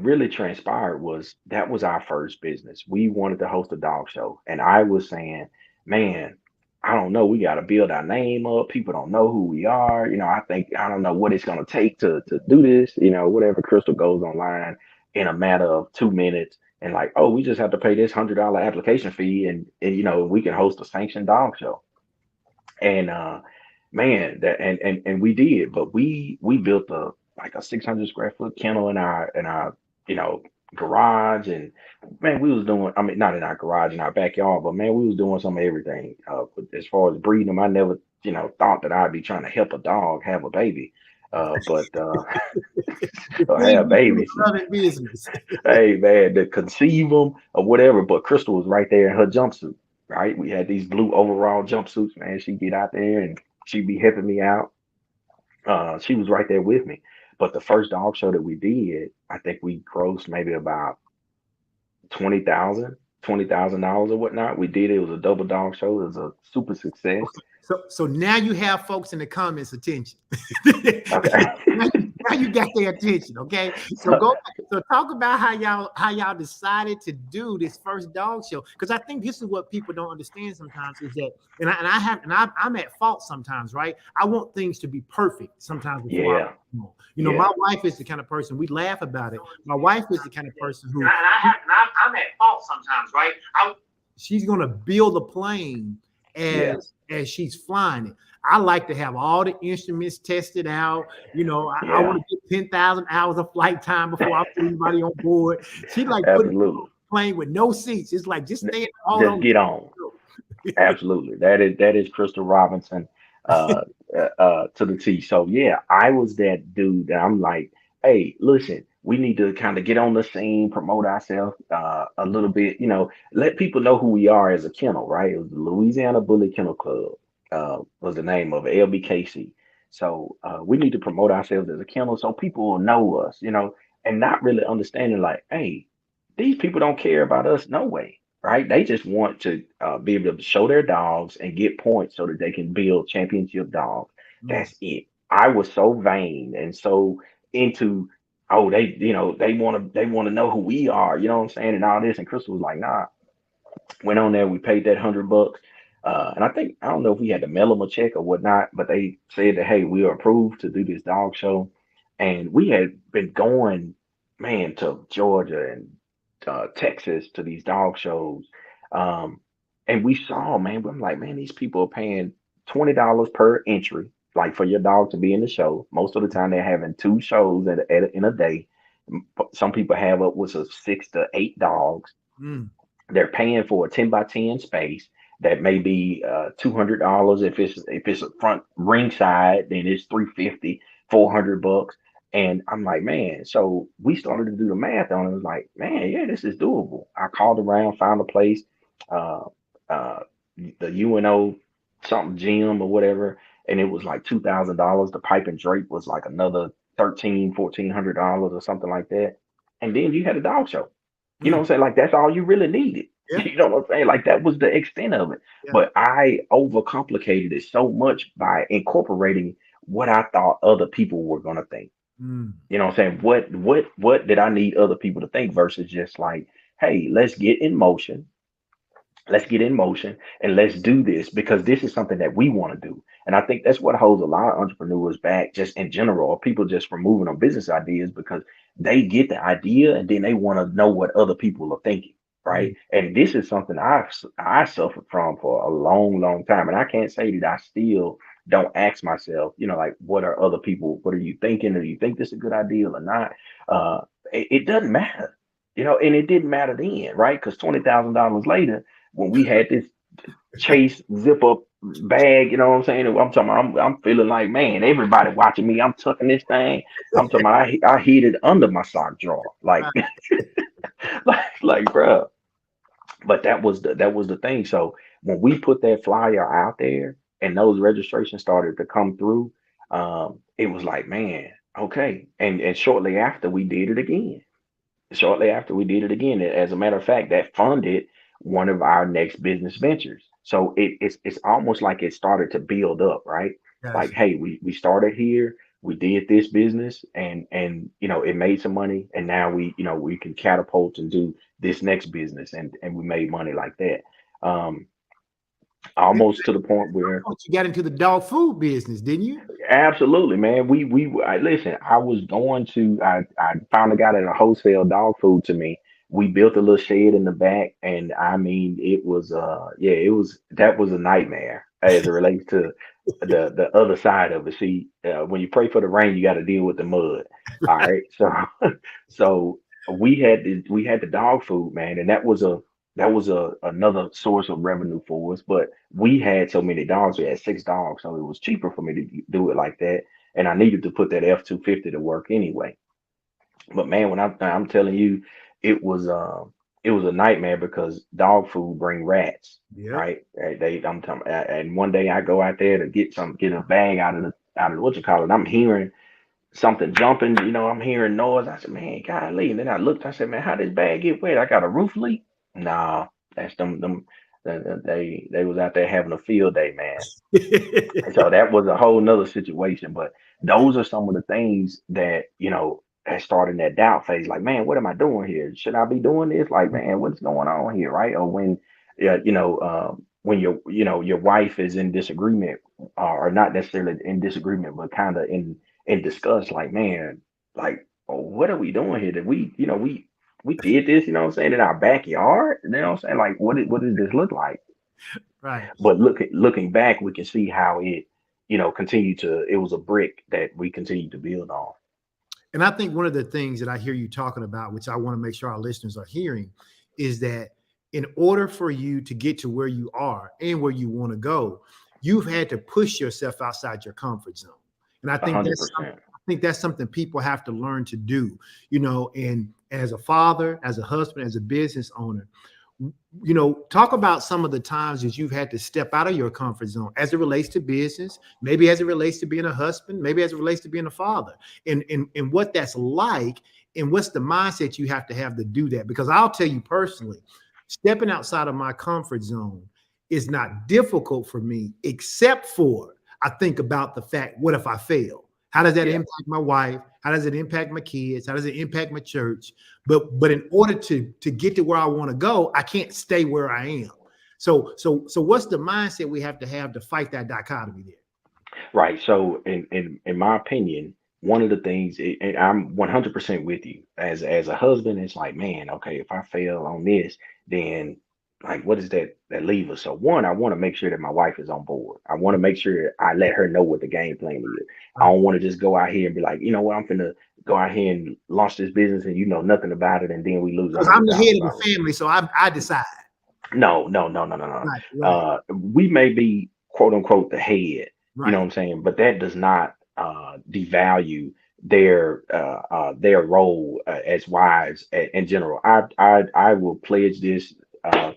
really transpired was that was our first business. We wanted to host a dog show, and I was saying, man, I don't know. We got to build our name up. People don't know who we are. I don't know what it's gonna take to do this. Whatever. Crystal goes online in a matter of 2 minutes and like, oh, we just have to pay this $100 application fee, and we can host a sanctioned dog show. And man, that and we did, but we built a 600 square foot kennel in our you know garage. And man, we was doing, I mean, not in our garage, in our backyard, but man, we was doing some of everything. As far as breeding them, I never thought that I'd be trying to help a dog have a baby, but The or thing have you do babies. love in business. Hey man, to conceive them or whatever. But Crystal was right there in her jumpsuit, right? We had these blue overall jumpsuits, man. She'd get out there and she'd be helping me out. She was right there with me. But the first dog show that we did, I think we grossed maybe about 20,000 or whatnot. We did it. It was a double dog show. It was a super success. So now you have folks in the comments attention. Okay. now you got their attention. Okay. So So, go. So talk about how y'all decided to do this first dog show, because I think this is what people don't understand sometimes is that, I'm at fault sometimes, right? I want things to be perfect sometimes before I. yeah, My yeah, wife is the kind of person, we laugh about it. My wife is the kind of person and who I'm at fault sometimes, right? she's gonna build a plane Yeah, as she's flying it. I like to have all the instruments tested out. I yeah, want to get 10,000 hours of flight time before I put anybody on board. She like putting people absolutely. on a plane with no seats. It's like just stay all Just on. get on. Absolutely. That is Crystal Robinson uh, to the T. So yeah, I was that dude that I'm like, hey, listen, we need to kind of get on the scene, promote ourselves a little bit, let people know who we are as a kennel, right? It was the Louisiana Bully Kennel Club, was the name of it, LBKC. So we need to promote ourselves as a kennel so people will know us, and not really understanding like, hey, these people don't care about us, no way, right? They just want to be able to show their dogs and get points so that they can build championship dogs. Mm, That's it. I was so vain and so into. oh, they want to know who we are, you know what I'm saying, and all this. And Crystal was like, nah. Went on there, we paid that $100. And I think I don't know if we had to mail them a check or whatnot, but they said that hey, we are approved to do this dog show. And we had been going, man, to Georgia and Texas to these dog shows. Um, and we saw, man, I'm like, man, these people are paying $20 per entry, like for your dog to be in the show. Most of the time, they're having two shows in a day. Some people have upwards of 6 to 8 dogs. Mm, They're paying for a 10 by 10 space that may be $200. If it's a front ringside, then it's 350, $400. And I'm like, man, so we started to do the math on it. It was like, man, yeah, this is doable. I called around, found a place, uh, uh, the UNO something gym or whatever, and it was like $2,000. The pipe and drape was like another 1,400 $1,400 or something like that. And then you had a dog show. You know mm, what I'm saying? Like that's all you really needed. yeah, You know what I'm saying? Like that was the extent of it. yeah. But I overcomplicated it so much by incorporating what I thought other people were gonna think. Mm, You know what I'm saying? What did I need other people to think versus just like, hey, let's get in motion and let's do this because this is something that we want to do. And I think that's what holds a lot of entrepreneurs back, just in general, or people just from moving on business ideas because they get the idea and then they want to know what other people are thinking, right? mm, And this is something I suffered from for a long, long time, and I can't say that I still don't ask myself, like what are you thinking? Do you think this is a good idea or not? Uh, it doesn't matter, and it didn't matter then, right? Because $20,000 later when we had this chase zip up bag, you know what I'm saying? I'm talking about, I'm feeling like, man, everybody watching me. I'm tucking this thing. I'm talking about, I hid it under my sock drawer. Like, right. bro. But that was the thing. So when we put that flyer out there and those registrations started to come through, it was like, man, okay. And shortly after we did it again. As a matter of fact, that funded one of our next business ventures. So it's almost like it started to build up, right? Like, Gotcha. hey, we started here, we did this business, and it made some money, and now we can catapult and do this next business, and we made money like that. Um, And almost to the point where you got into the dog food business, didn't you? absolutely, man. Listen. I was going to. I found a guy that wholesale dog food to me. We built a little shed in the back, and I mean, it was yeah, that was a nightmare as it relates to the other side of it. See, when you pray for the rain, you got to deal with the mud. All right, so so we had the dog food, man, and that was a another source of revenue for us, but we had so many dogs. We had 6 dogs, so it was cheaper for me to do it like that. And I needed to put that F-250 to work anyway. But man, when I'm telling you, it was it was a nightmare because dog food bring rats, Yep. right? I'm talking, and one day I go out there to get a bag out of what you call it. I'm hearing something jumping, I'm hearing noise. I said, man, golly. And then I looked, I said, man, how this bag get wet? I got a roof leak? Nah, that's them. They was out there having a field day, man. And so that was a whole nother situation. But those are some of the things that, had started that doubt phase. Like, man, what am I doing here? Should I be doing this? Like, man, what's going on here? Right. Or when, yeah, when your wife is in disagreement, or not necessarily in disagreement, but kind of in disgust, like, man, like, oh, what are we doing here? That we did this, what I'm saying, in our backyard. You know what I'm saying? Like, what does this look like? Right. But looking back, we can see how it, continued to. It was a brick that we continued to build on. And I think one of the things that I hear you talking about, which I want to make sure our listeners are hearing, is that in order for you to get to where you are and where you want to go, you've had to push yourself outside your comfort zone. And I A think hundred that's something, percent. I think that's something people have to learn to do, and as a father, as a husband, as a business owner, talk about some of the times that you've had to step out of your comfort zone as it relates to business, maybe as it relates to being a husband, maybe as it relates to being a father, and what that's like, and what's the mindset you have to do that. Because I'll tell you personally, stepping outside of my comfort zone is not difficult for me, except for I think about the fact, what if I fail? How does that Yeah. impact my wife? How does it impact my kids? How does it impact my church? But in order to get to where I want to go, I can't stay where I am. So what's the mindset we have to fight that dichotomy there? Right. So, in my opinion, one of the things, and I'm 100% with you. As a husband, it's like, man, okay, if I fail on this, then like, what does that leave us? So, one, I want to make sure that my wife is on board. I want to make sure I let her know what the game plan is. I Right. don't want to just go out here and be like, you know what, I'm finna go out here and launch this business, and you know nothing about it, and then we lose a Because hundred I'm the head thousand of the dollars. family, so I decide. No, no, no, no, no, no. Right, right, We may be quote unquote the head, you know what right. I'm saying, but that does not devalue their role as wives in general. I will pledge this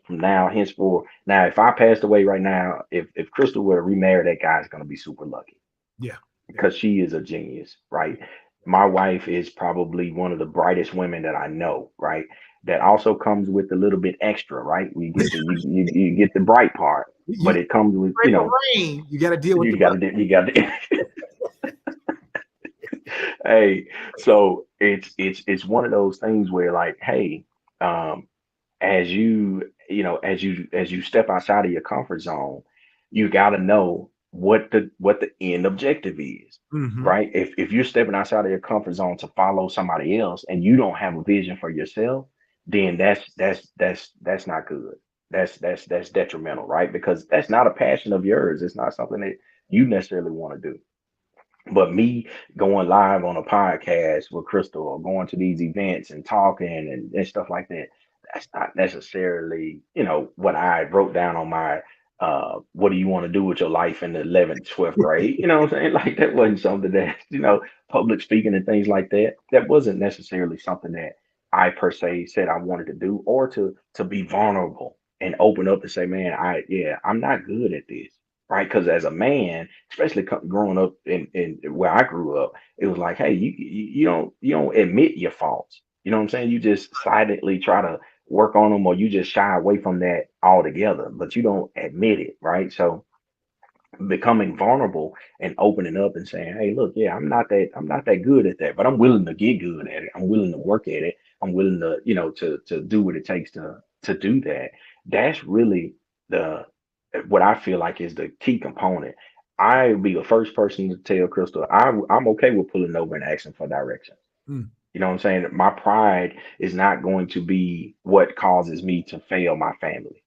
from now henceforth. Now, if I passed away right now, if Crystal were to remarry that guy, is going to be super lucky Yeah, yeah. because she is a genius, right? My wife is probably one of the brightest women that I know, right? That also comes with a little bit extra, right? We get the you get the bright part, You but it comes with, pray for rain, you got to deal with the you got butt. to you got to hey, so it's one of those things where like, hey, um, as you step outside of your comfort zone, you got to know what the end objective is, Hmm. right? If you're stepping outside of your comfort zone to follow somebody else and you don't have a vision for yourself, then that's not good. That's detrimental, right? Because that's not a passion of yours. It's not something that you necessarily want to do. But me going live on a podcast with Crystal or going to these events and talking and stuff like that, that's not necessarily, what I wrote down on my what do you want to do with your life in the 11th, 12th grade? You know what I'm saying? Like that wasn't something that, public speaking and things like that. That wasn't necessarily something that I per se said I wanted to do or to be vulnerable and open up and say, man, I'm not good at this. Right. Because as a man, especially growing up in where I grew up, it was like, hey, you don't admit your faults. You know what I'm saying? You just silently try to work on them, or you just shy away from that altogether, but you don't admit it, right? So becoming vulnerable and opening up and saying, "Hey, look, yeah, I'm not that good at that, but I'm willing to get good at it. I'm willing to work at it. I'm willing to, to do what it takes to do that." That's really the what I feel like is the key component. I be the first person to tell Crystal I'm okay with pulling over and asking for direction. Mm. You know what I'm saying? My pride is not going to be what causes me to fail my family.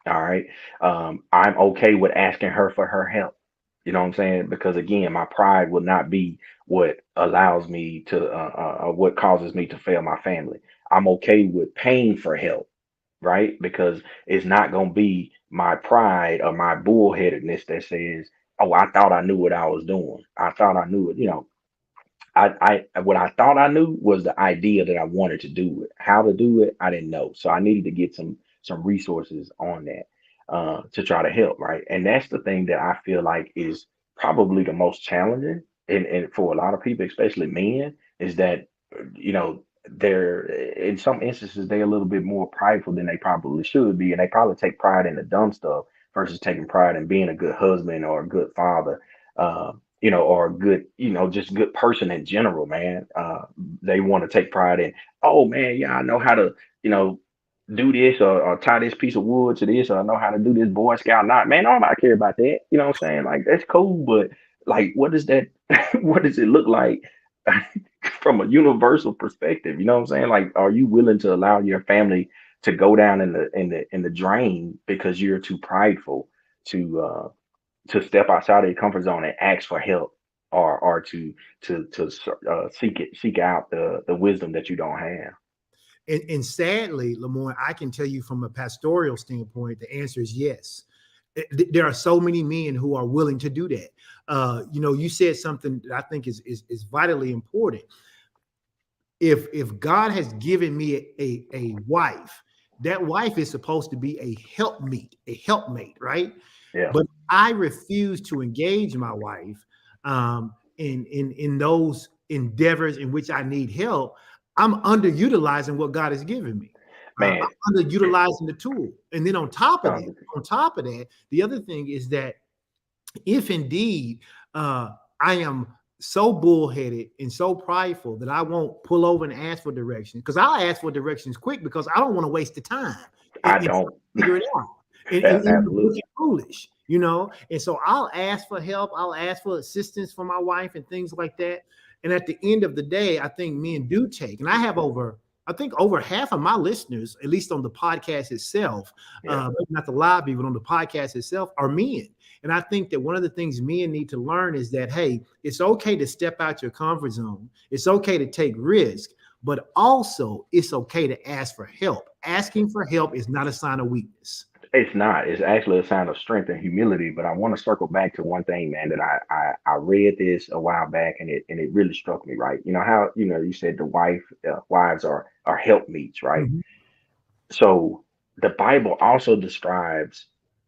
All right. I'm okay with asking her for her help. You know what I'm saying? Because again, my pride will not be what allows me to, what causes me to fail my family. I'm okay with paying for help, right? Because it's not going to be my pride or my bullheadedness that says, oh, I thought I knew what I was doing. I thought I knew it. What I thought I knew was the idea that I wanted to do it. How to do it, I didn't know. So I needed to get some resources on that to try to help, right? And that's the thing that I feel like is probably the most challenging, and for a lot of people, especially men, is that they're in some instances they're a little bit more prideful than they probably should be, and they probably take pride in the dumb stuff versus taking pride in being a good husband or a good father. Or a good, just good person in general, man. They want to take pride in, oh man, yeah, I know how to, you know, do this or tie this piece of wood to this, or I know how to do this Boy Scout knot. Man, I don't care about that. You know what I'm saying? Like that's cool, but like, what does that, what does it look like from a universal perspective? You know what I'm saying? Like, are you willing to allow your family to go down in the drain because you're too prideful to step outside of your comfort zone and ask for help, or to seek out the wisdom that you don't have. And sadly, LeMoine, I can tell you from a pastoral standpoint, the answer is yes. There are so many men who are willing to do that. You said something that I think is vitally important. If God has given me a wife, that wife is supposed to be a helpmate, right? Yeah, But I refuse to engage my wife in those endeavors in which I need help. I'm underutilizing what God has given me. man. I'm underutilizing the tool. And then Um, on top of that, the other thing is that if indeed I am so bullheaded and so prideful that I won't pull over and ask for directions, because I'll ask for directions quick because I don't want to waste the time I and don't. figure it out and looking Absolutely. foolish, you know. And so I'll ask for help, I'll ask for assistance from my wife and things like that. And at the end of the day, I think men do take, and I think over half of my listeners, at least on the podcast itself, Yeah. maybe not the live, but on the podcast itself, are men. And I think that one of the things men need to learn is that, hey, it's okay to step out your comfort zone. It's okay to take risk, but also it's okay to ask for help. Asking for help is not a sign of weakness. It's not. It's actually a sign of strength and humility. But I want to circle back to one thing, man, that I read this a while back, and it really struck me. Right, you know how you said the wives are helpmeets, right? Mhm. So the Bible also describes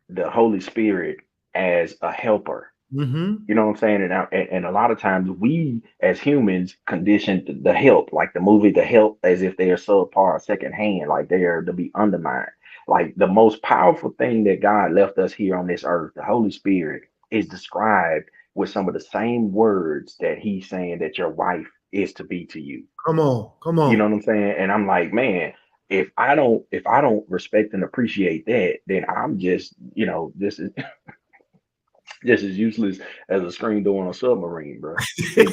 the Holy Spirit as a helper. Mhm. You know what I'm saying? And a lot of times we as humans condition the help, like the movie The Help, as if they are subpar, second hand, like they are to be undermined. Like the most powerful thing that God left us here on this earth, the Holy Spirit, is described with some of the same words that He's saying that your wife is to be to you. Come on. Come You know on. what I'm saying? And I'm like, man, if I don't respect and appreciate that, then I'm just, this is just as useless as a screen door on a submarine, bro. I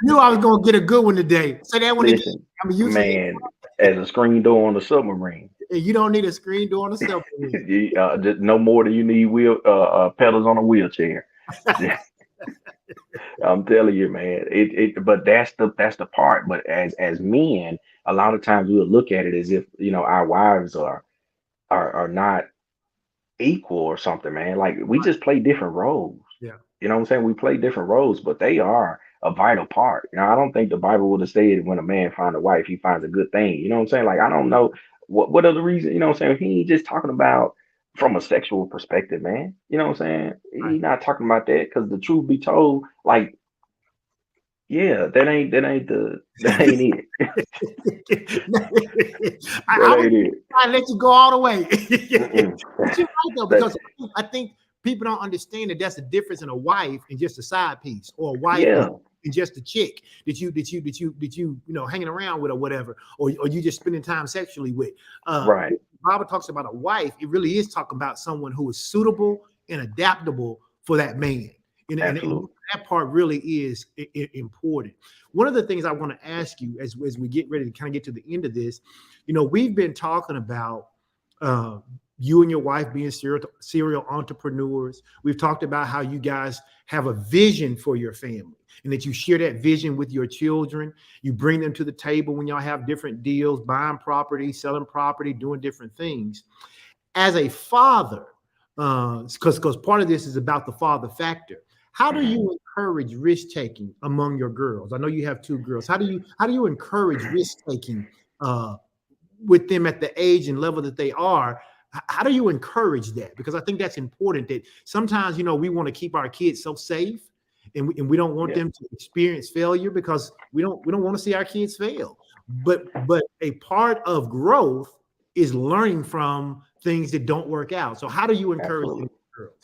knew I was going to get a good one today. Say that one again. Listen, I'm useless, man, as a screen door on a submarine. and you don't need a screen door on a submarine. Just no more than you need wheel pedals on a wheelchair. I'm telling you, man. But that's the part. But as men, a lot of times we'll look at it as if our wives are not equal or something, man. Like we just play different roles. Yeah. You know what I'm saying? We play different roles, but they are a vital part. I don't think the Bible would have said when a man finds a wife, he finds a good thing. You know what I'm saying? Like I don't know what other reason, you know what I'm saying? He ain't just talking about from a sexual perspective, man. You know what I'm saying? Right. He not talking about that because the truth be told, like, yeah, that ain't it. That I was ain't it. trying to let you go all the way. Mm-mm. But you're right though, That, because I think people don't understand that that's the difference in a wife and just a side piece, or a wife yeah, and just a chick hanging around with or whatever, or you just spending time sexually with. right. The Bible talks about a wife. It really is talking about someone who is suitable and adaptable for that man. And Absolutely. that part really is important. One of the things I want to ask you as we get ready to kind of get to the end of this, we've been talking about uh, you and your wife being serial entrepreneurs. We've talked about how you guys have a vision for your family and that you share that vision with your children. You bring them to the table when y'all have different deals, buying property, selling property, doing different things. As a father, because part of this is about the father factor. How do Mhm. you encourage risk taking among your girls? I know you have two girls. How do you encourage risk taking uh, with them at the age and level that they are? How do you encourage that? Because I think that's important. That sometimes we want to keep our kids so safe, and we don't want Yeah, them to experience failure because we don't want to see our kids fail. But a part of growth is learning from things that don't work out. So how do you encourage absolutely. your girls?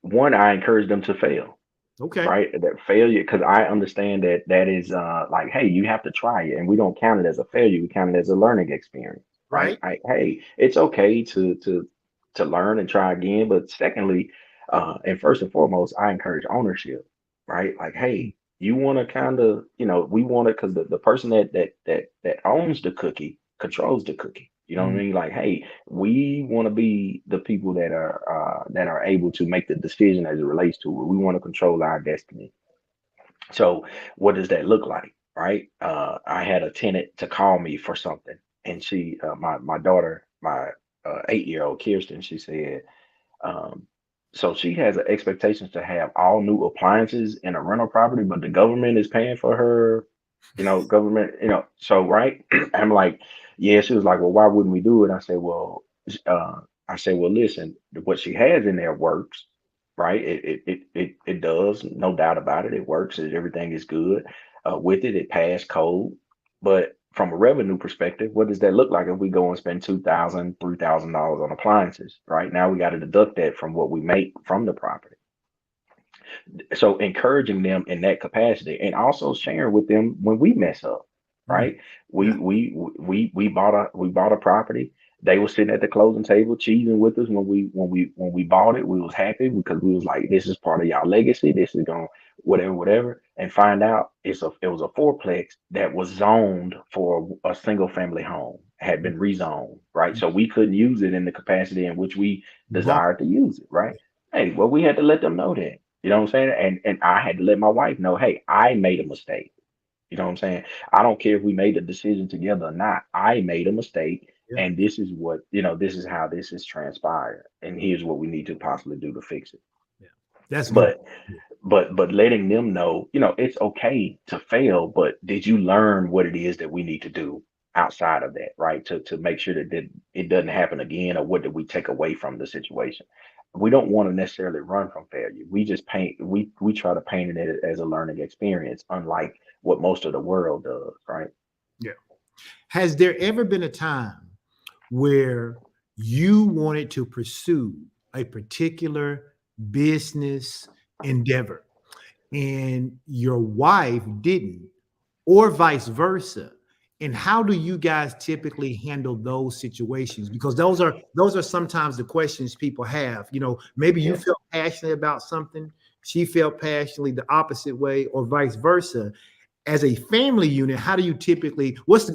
One, I encourage them to fail. Okay. Right? That failure, because I understand that that is like, hey, you have to try it, and we don't count it as a failure. We count it as a learning experience, right? Right. Like, hey, it's okay to learn and try again. But secondly, and first and foremost, I encourage ownership, right? Like, hey, you want to kind of, we want to, because the person that owns the cookie controls the cookie. You know what I Mhm. mean? Like, hey, we want to be the people that are able to make the decision as it relates to it. We want to control our destiny. So, what does that look like, right? I had a tenant to call me for something, and my daughter, my 8-year old Kirsten, she said, um, so she has an expectation to have all new appliances in a rental property, but the government is paying for her, government, so right. I'm like, yeah, she was like, well, why wouldn't we do it? Uh, I said, well, listen, what she has in there works, right? It does, no doubt about it. It works, everything is good. With it, it passed code. But from a revenue perspective, what does that look like if we go and spend $2,000, $3,000 on appliances? Right now, we got to deduct that from what we make from the property. So encouraging them in that capacity, and also sharing with them when we mess up, Mm, right? yeah. We bought a property. They were sitting at the closing table cheesing with us when we bought it. We was happy because we was like, this is part of y'all legacy. This is going whatever, whatever. And find out it was a fourplex that was zoned for a single family home, had been rezoned, right? So we couldn't use it in the capacity in which we Bought. desired to use it, right? Hey, well, we had to let them know that. You know what I'm saying? And I had to let my wife know, hey, I made a mistake. You know what I'm saying? I don't care if we made the decision together or not. I made a mistake, Yeah. and this is what, this is how this is transpired, and here's what we need to possibly do to fix it. Yeah. That's good. But but letting them know, it's okay to fail, but did you learn what it is that we need to do outside of that, right? To make sure that it doesn't happen again, or what did we take away from the situation? We don't want to necessarily run from failure. We just we try to paint it as a learning experience, unlike what most of the world does, right? Yeah. Has there ever been a time where you wanted to pursue a particular business endeavor and your wife didn't, or vice versa? And how do you guys typically handle those situations? Because those are sometimes the questions people have. Maybe you Yeah. felt passionate about something, she felt passionately the opposite way, or vice versa. As a family unit, how do you typically, what's,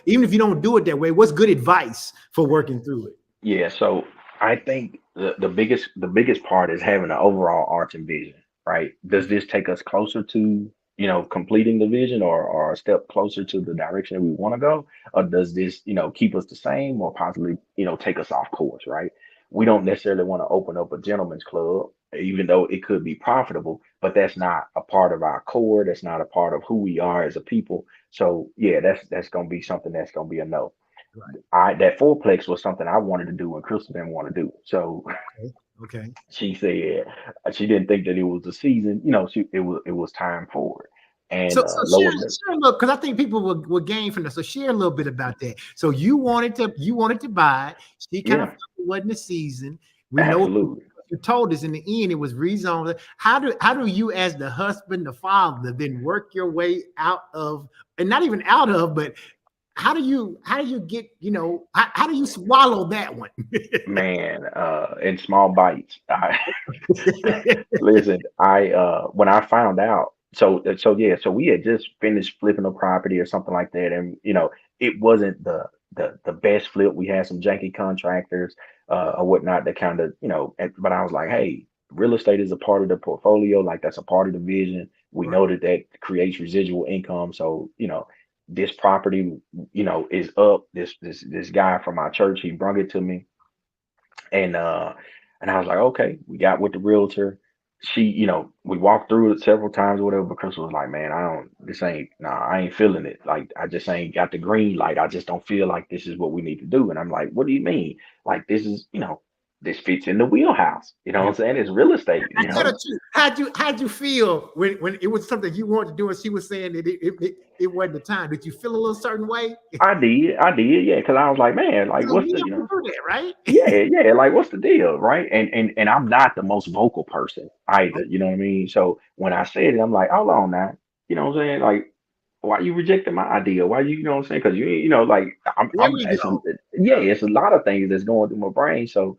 even if you don't do it that way, what's good advice for working through it? Yeah, so I think the biggest part is having an overall arch and vision, right? Does this take us closer to, completing the vision, or a step closer to the direction that we want to go? Or does this, keep us the same, or possibly, take us off course, right? We don't necessarily want to open up a gentleman's club, even though it could be profitable, but that's not a part of our core. That's not a part of who we are as a people. So yeah, that's gonna be something that's gonna be a no. Right. That fourplex was something I wanted to do and Crystal didn't want to do. So Okay. Okay. she said she didn't think that it was the season. It was time for it. So, And so lo share, and behold, share a little, because I think people will gain from this. So share a little bit about that. So you wanted to buy it. She kind of yeah, felt it wasn't the season. We know absolutely, you told us in the end it was rezoned. How do you, as the husband, the father, then work your way out of, and not even out of, but how do you get, how do you swallow that one? man. In small bites. Listen, when I found out, so yeah, so we had just finished flipping a property or something like that, and it wasn't the best flip. We had some janky contractors or whatnot that kind of but I was like, hey, real estate is a part of the portfolio, like that's a part of the vision. We Right. know that creates residual income, so this property is up. This guy from our church, he brought it to me, and I was like, okay, we got with the realtor. She, we walked through it several times or whatever, but Crystal was like, man, this ain't, nah, I ain't feeling it. Like, I just ain't got the green light. I just don't feel like this is what we need to do. And I'm like, what do you mean? Like, this fits in the wheelhouse. You know what Yeah. I'm saying? It's real estate, I tell the truth. How'd you feel when it was something you wanted to do and she was saying that it wasn't the time? Did you feel a little certain way? I did, yeah, because I was like, man, like, You what's don't the, do that, right? yeah, like what's the deal, right? And I'm not the most vocal person either, you know what I mean? So when I said it, I'm like, hold on now, you know what I'm saying? Like, why you rejecting my idea? Why you know what I'm saying? Because like There we it's go. yeah, it's a lot of things that's going through my brain. So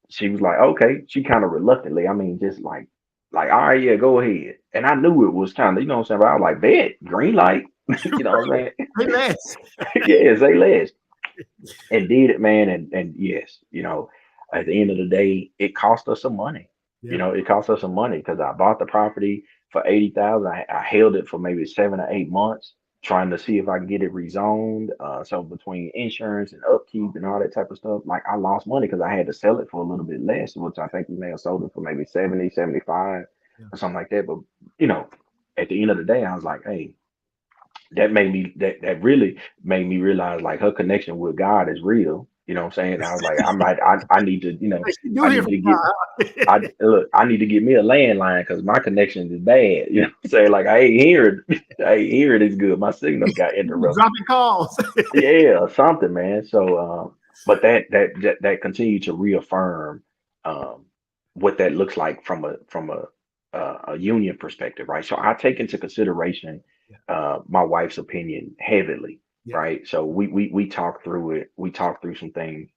she was like, okay, she kind of reluctantly, I mean, just like, all right, yeah, go ahead. And I knew it was kind of, you know what I'm saying? But I was like, bet, green light, you know what I'm Relax. saying? Yeah, say less and did it, man. And yes, at the end of the day, it cost us some money. Yeah. It cost us some money because I bought the property for 80,000. I held it for maybe 7 or 8 months, trying to see if I can get it rezoned. So between insurance and upkeep and all that type of stuff, like I lost money because I had to sell it for a little bit less, which I think we may have sold it for maybe 70, 75 Yeah. or something like that. But you know, at the end of the day, I was like, hey, that really made me realize like her connection with God is real. You know what I'm saying? I was like, I need to, Like, you do I hear need from to get God. I need to get me a landline because my connection is bad. You know what I'm saying? Like I ain't hearing I ain't hearing it good. My signal got You be interrupted. dropping calls. Yeah, something, man. So but that continued to reaffirm um what that looks like from a a union perspective, right? So I take into consideration Yeah. my wife's opinion heavily, Yeah. right? So we talk through it. We talk through some things,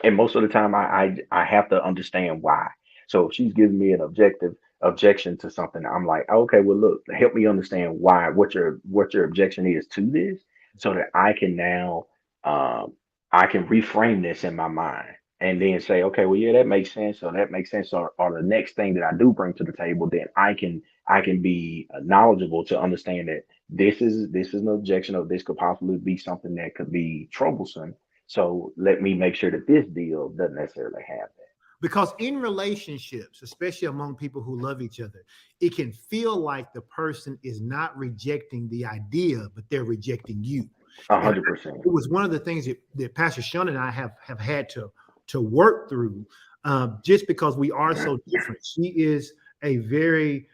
and most of the time I have to understand why. So if she's giving me an objective objection to something, I'm like, okay, well, look, help me understand why, what your objection is to this, so that I can now um I can reframe this in my mind and Yeah. then say, okay, well, yeah, that makes sense, or that makes sense, or the next thing that I do bring to the table, then I can be knowledgeable to understand that this is an objection, or this could possibly be something that could be troublesome, so let me make sure that this deal doesn't necessarily have Because in relationships, especially among people who love each other, it can feel like the person is not rejecting the idea, but they're rejecting you. that. And 100%. it was one of the things that Pastor Sean and I have had to work through, just because we are so different. She is a very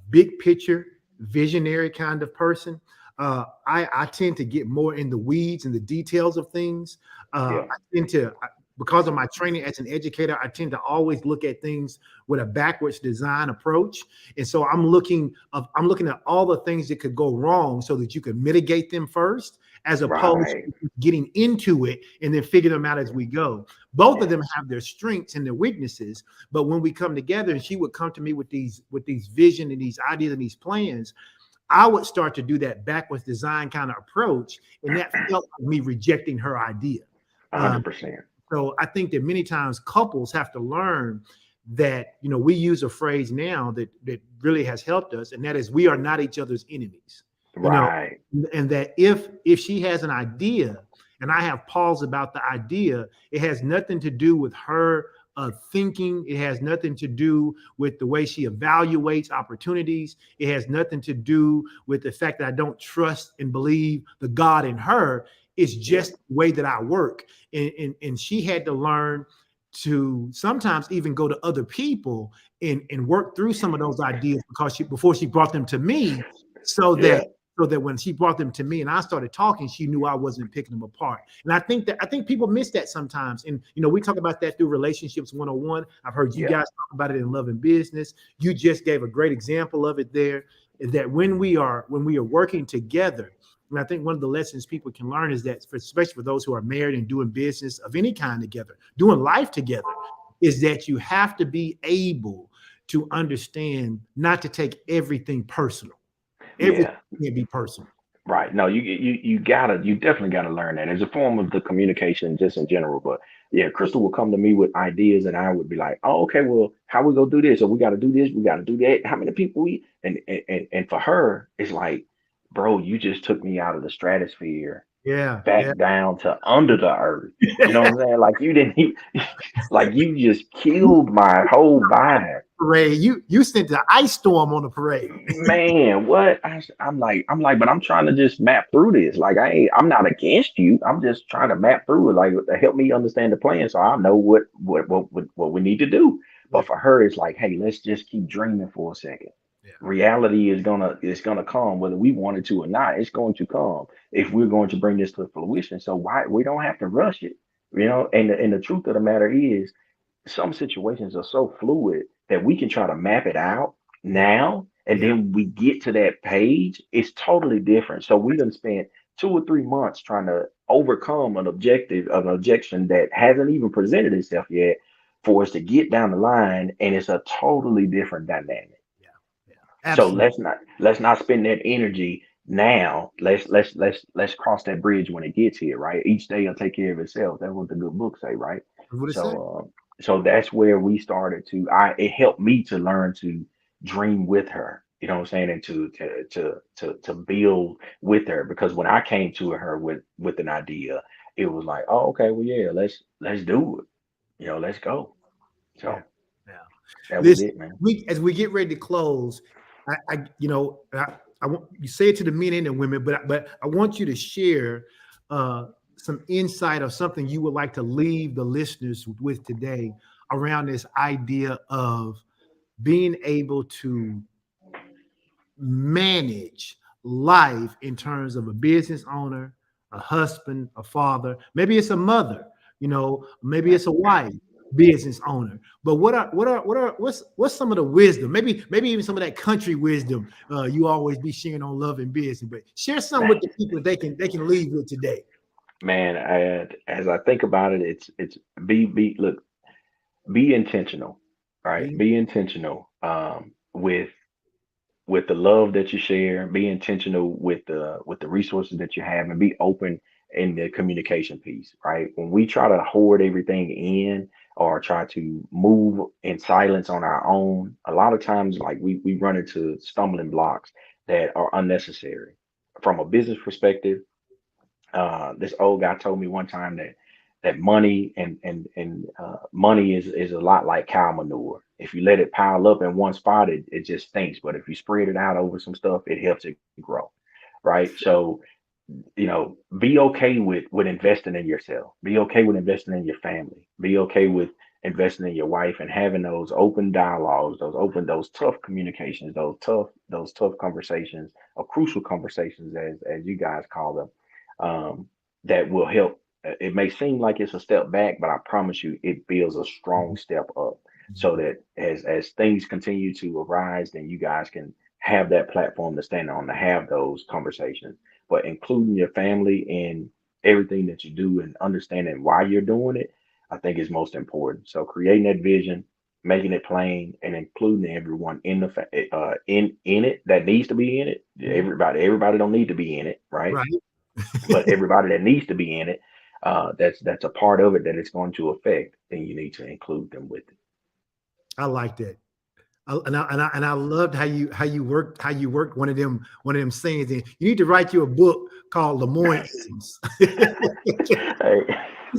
big picture, visionary kind of person. I tend to get more in the weeds and the details of things. Yeah. I tend to, because of my training as an educator, I tend to always look at things with a backwards design approach. And so I'm looking at all the things that could go wrong so that you can mitigate them first, as opposed Right. to getting into it and then figure them out as we go. Both of Yes. them have their strengths and their weaknesses, but when we come together and she would come to me with these vision and these ideas and these plans, I would start to do that backwards design kind of approach, and that felt like me rejecting her idea. Um, 100%. so I think that many times couples have to learn that, we use a phrase now that really has helped us, and that is, we are not each other's enemies. You know, Right. and that if she has an idea and I have pause about the idea, it has nothing to do with her thinking. It has nothing to do with the way she evaluates opportunities. It has nothing to do with the fact that I don't trust and believe the God in her. It's Yeah. just the way that I work. And she had to learn to sometimes even go to other people and work through some of those ideas, because before she brought them to me, so Yeah. that when she brought them to me and I started talking, she knew I wasn't picking them apart. And I think people miss that sometimes. And we talk about that through relationships 101. I've heard you Yeah. guys talk about it in Love and Business. You just gave a great example of it there. That when we are working together, and I think one of the lessons people can learn is that, especially for those who are married and doing business of any kind together, doing life together, is that you have to be able to understand not to take everything personal. Everything Yeah. can't be personal. Right. No, you definitely gotta learn that. It's a form of the communication just in general. But yeah, Crystal will come to me with ideas and I would be like, oh, okay, well, how we gonna do this? Or we gotta do this, we gotta do that. How many people we and for her, it's like, bro, you just took me out of the stratosphere Yeah, back yeah. down to under the earth. You know what I'm saying? Like you didn't even, like you just killed my whole vibe. Parade. You sent the ice storm on the parade. Man, what? I'm like, but I'm trying to just map through this. Like I'm not against you. I'm just trying to map through it, like to help me understand the plan, so I know what we need to do. Yeah, But for her, it's like, hey, let's just keep dreaming for a second. yeah, Reality is gonna come, whether we want it to or not. It's going to come if we're going to bring this to fruition. So why we don't have to rush it, you know? And the truth of the matter is, some situations are so fluid that we can try to map it out yeah, now, and yeah, then we get to that page, it's totally different. So we done spent 2 or 3 months trying to overcome an objection that hasn't even presented itself yet, for us to get down the line, and it's a totally different dynamic. yeah, yeah. So Absolutely. let's not spend that energy now. Let's cross that bridge when it gets here, right? Each day will take care of itself. That's what the good book say, right? That's what it said. So that's where we started to. I It helped me to learn to dream with her. You know what I'm saying, and to build with her, because when I came to her with an idea, it was like, oh, okay, well, yeah, let's do it. You know, let's go. Yeah, So yeah. that was Listen, it, man. as we get ready to close, I want you say it to the men and the women, but I want you to share uh, some insight or something you would like to leave the listeners with today around this idea of being able to manage life in terms of a business owner, a husband, a father, maybe it's a mother, maybe it's a wife. business owner. But what's some of the wisdom? Maybe even some of that country wisdom you always be sharing on love and business. But share some with the people they can leave with today. Man, as I think about it, it's be look, be intentional, right? Be Be intentional with the love that you share. Be intentional with the resources that you have, and be open in the communication piece, right? When we try to hoard everything in or try to move in silence on our own, a lot of times like we run into stumbling blocks that are unnecessary. From a business perspective, this old guy told me one time that money and money is a lot like cow manure. If you let it pile up in one spot, it just stinks. But if you spread it out over some stuff, it helps it grow, right? So be okay with investing in yourself. Be okay with investing in your family. Be okay with investing in your wife and having those open dialogues, those tough communications, those tough conversations, or crucial conversations, as you guys call them, that will help. It may seem like it's a step back, but I promise you, it builds a strong step up. So that as things continue to arise, then you guys can have that platform to stand on to have those conversations, but including your family in everything that you do and understanding why you're doing it, I think is most important. So creating that vision, making it plain, and including everyone in in it that needs to be in it. Mhm. Everybody don't need to be in it, right? Right. But everybody that needs to be in it, that's a part of it that it's going to affect. Then you need to include them with it. I like that. And I loved how you worked one of them sayings. And you need to write you a book called LeMoine Isms. Hey,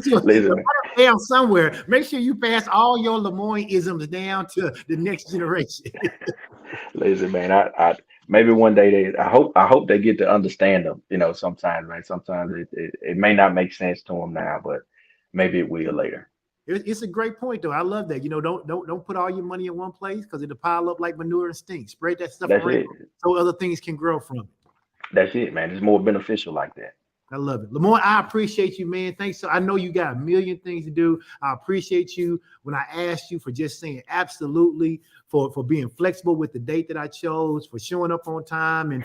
So, listen, man. down somewhere. Make sure you pass all your LeMoine isms down to the next generation. Listen, man. I maybe one day I hope they get to understand them. Sometimes, man. Sometimes it may not make sense to them now, but maybe it will later. It's a great point, though. I love that. Don't put all your money in one place because it'll pile up like manure and stink. Spread that stuff That's around it. so other things can grow from it. That's it, man. It's more beneficial like that. I love it. Lamar, I appreciate you, man. Thanks. So I know you got a million things to do. I appreciate you when I asked you for just saying absolutely, for being flexible with the date that I chose, for showing up on time, and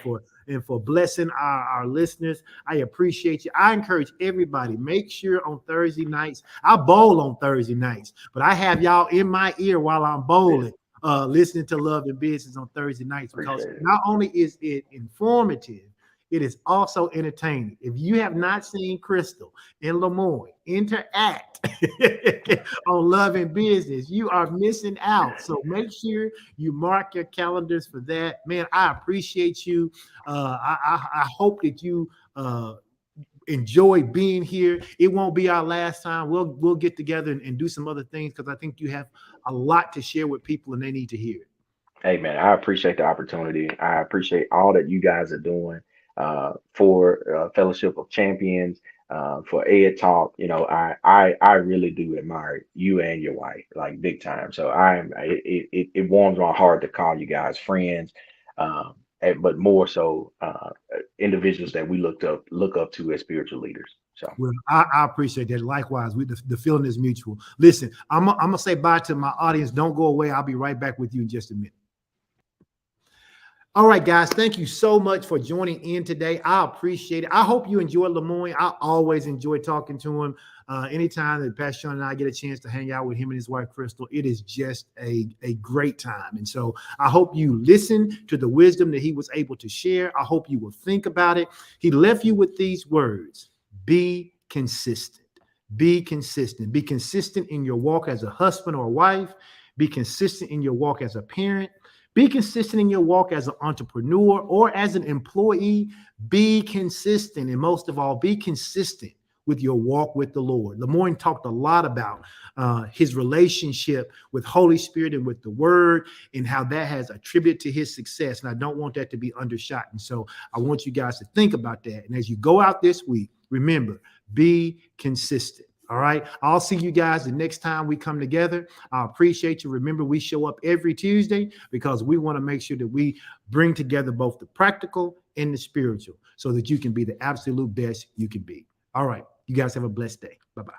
for blessing our listeners. I appreciate you. I encourage everybody, make sure on Thursday nights, I bowl on Thursday nights, but I have y'all in my ear while I'm Yeah, bowling, listening to Love and Business on Thursday nights, because appreciate it. not only is it informative, it is also entertaining. If you have not seen Crystal and LeMoine interact on Love and Business, you are missing out. So make sure you mark your calendars for that. Man, I appreciate you. I hope that you enjoy being here. It won't be our last time. We'll get together and do some other things because I think you have a lot to share with people and they need to hear it. Hey, man, I appreciate the opportunity. I appreciate all that you guys are doing for Fellowship of Champions, for Ed Talk. I really do admire you and your wife, like big time. So it warms my heart to call you guys friends, but more so individuals that we look up to as spiritual leaders. So Well, I appreciate that. Likewise, the feeling is mutual. Listen, I'm gonna say bye to my audience. Don't go away. I'll be right back with you in just a minute. All right, guys. Thank you so much for joining in today. I appreciate it. I hope you enjoy LeMoine. I always enjoy talking to him. Anytime that Pastor Sean and I get a chance to hang out with him and his wife Crystal, it is just a great time. And so I hope you listen to the wisdom that he was able to share. I hope you will think about it. He left you with these words: be consistent. Be consistent. Be consistent in your walk as a husband or wife. Be consistent in your walk as a parent. Be consistent in your walk as an entrepreneur or as an employee. Be consistent. And most of all, be consistent with your walk with the Lord. LeMoine talked a lot about his relationship with Holy Spirit and with the Word and how that has attributed to his success. And I don't want that to be undershot. And so I want you guys to think about that. And as you go out this week, remember, be consistent. All right. I'll see you guys the next time we come together. I appreciate you. Remember, we show up every Tuesday because we want to make sure that we bring together both the practical and the spiritual so that you can be the absolute best you can be. All right. You guys have a blessed day. Bye bye.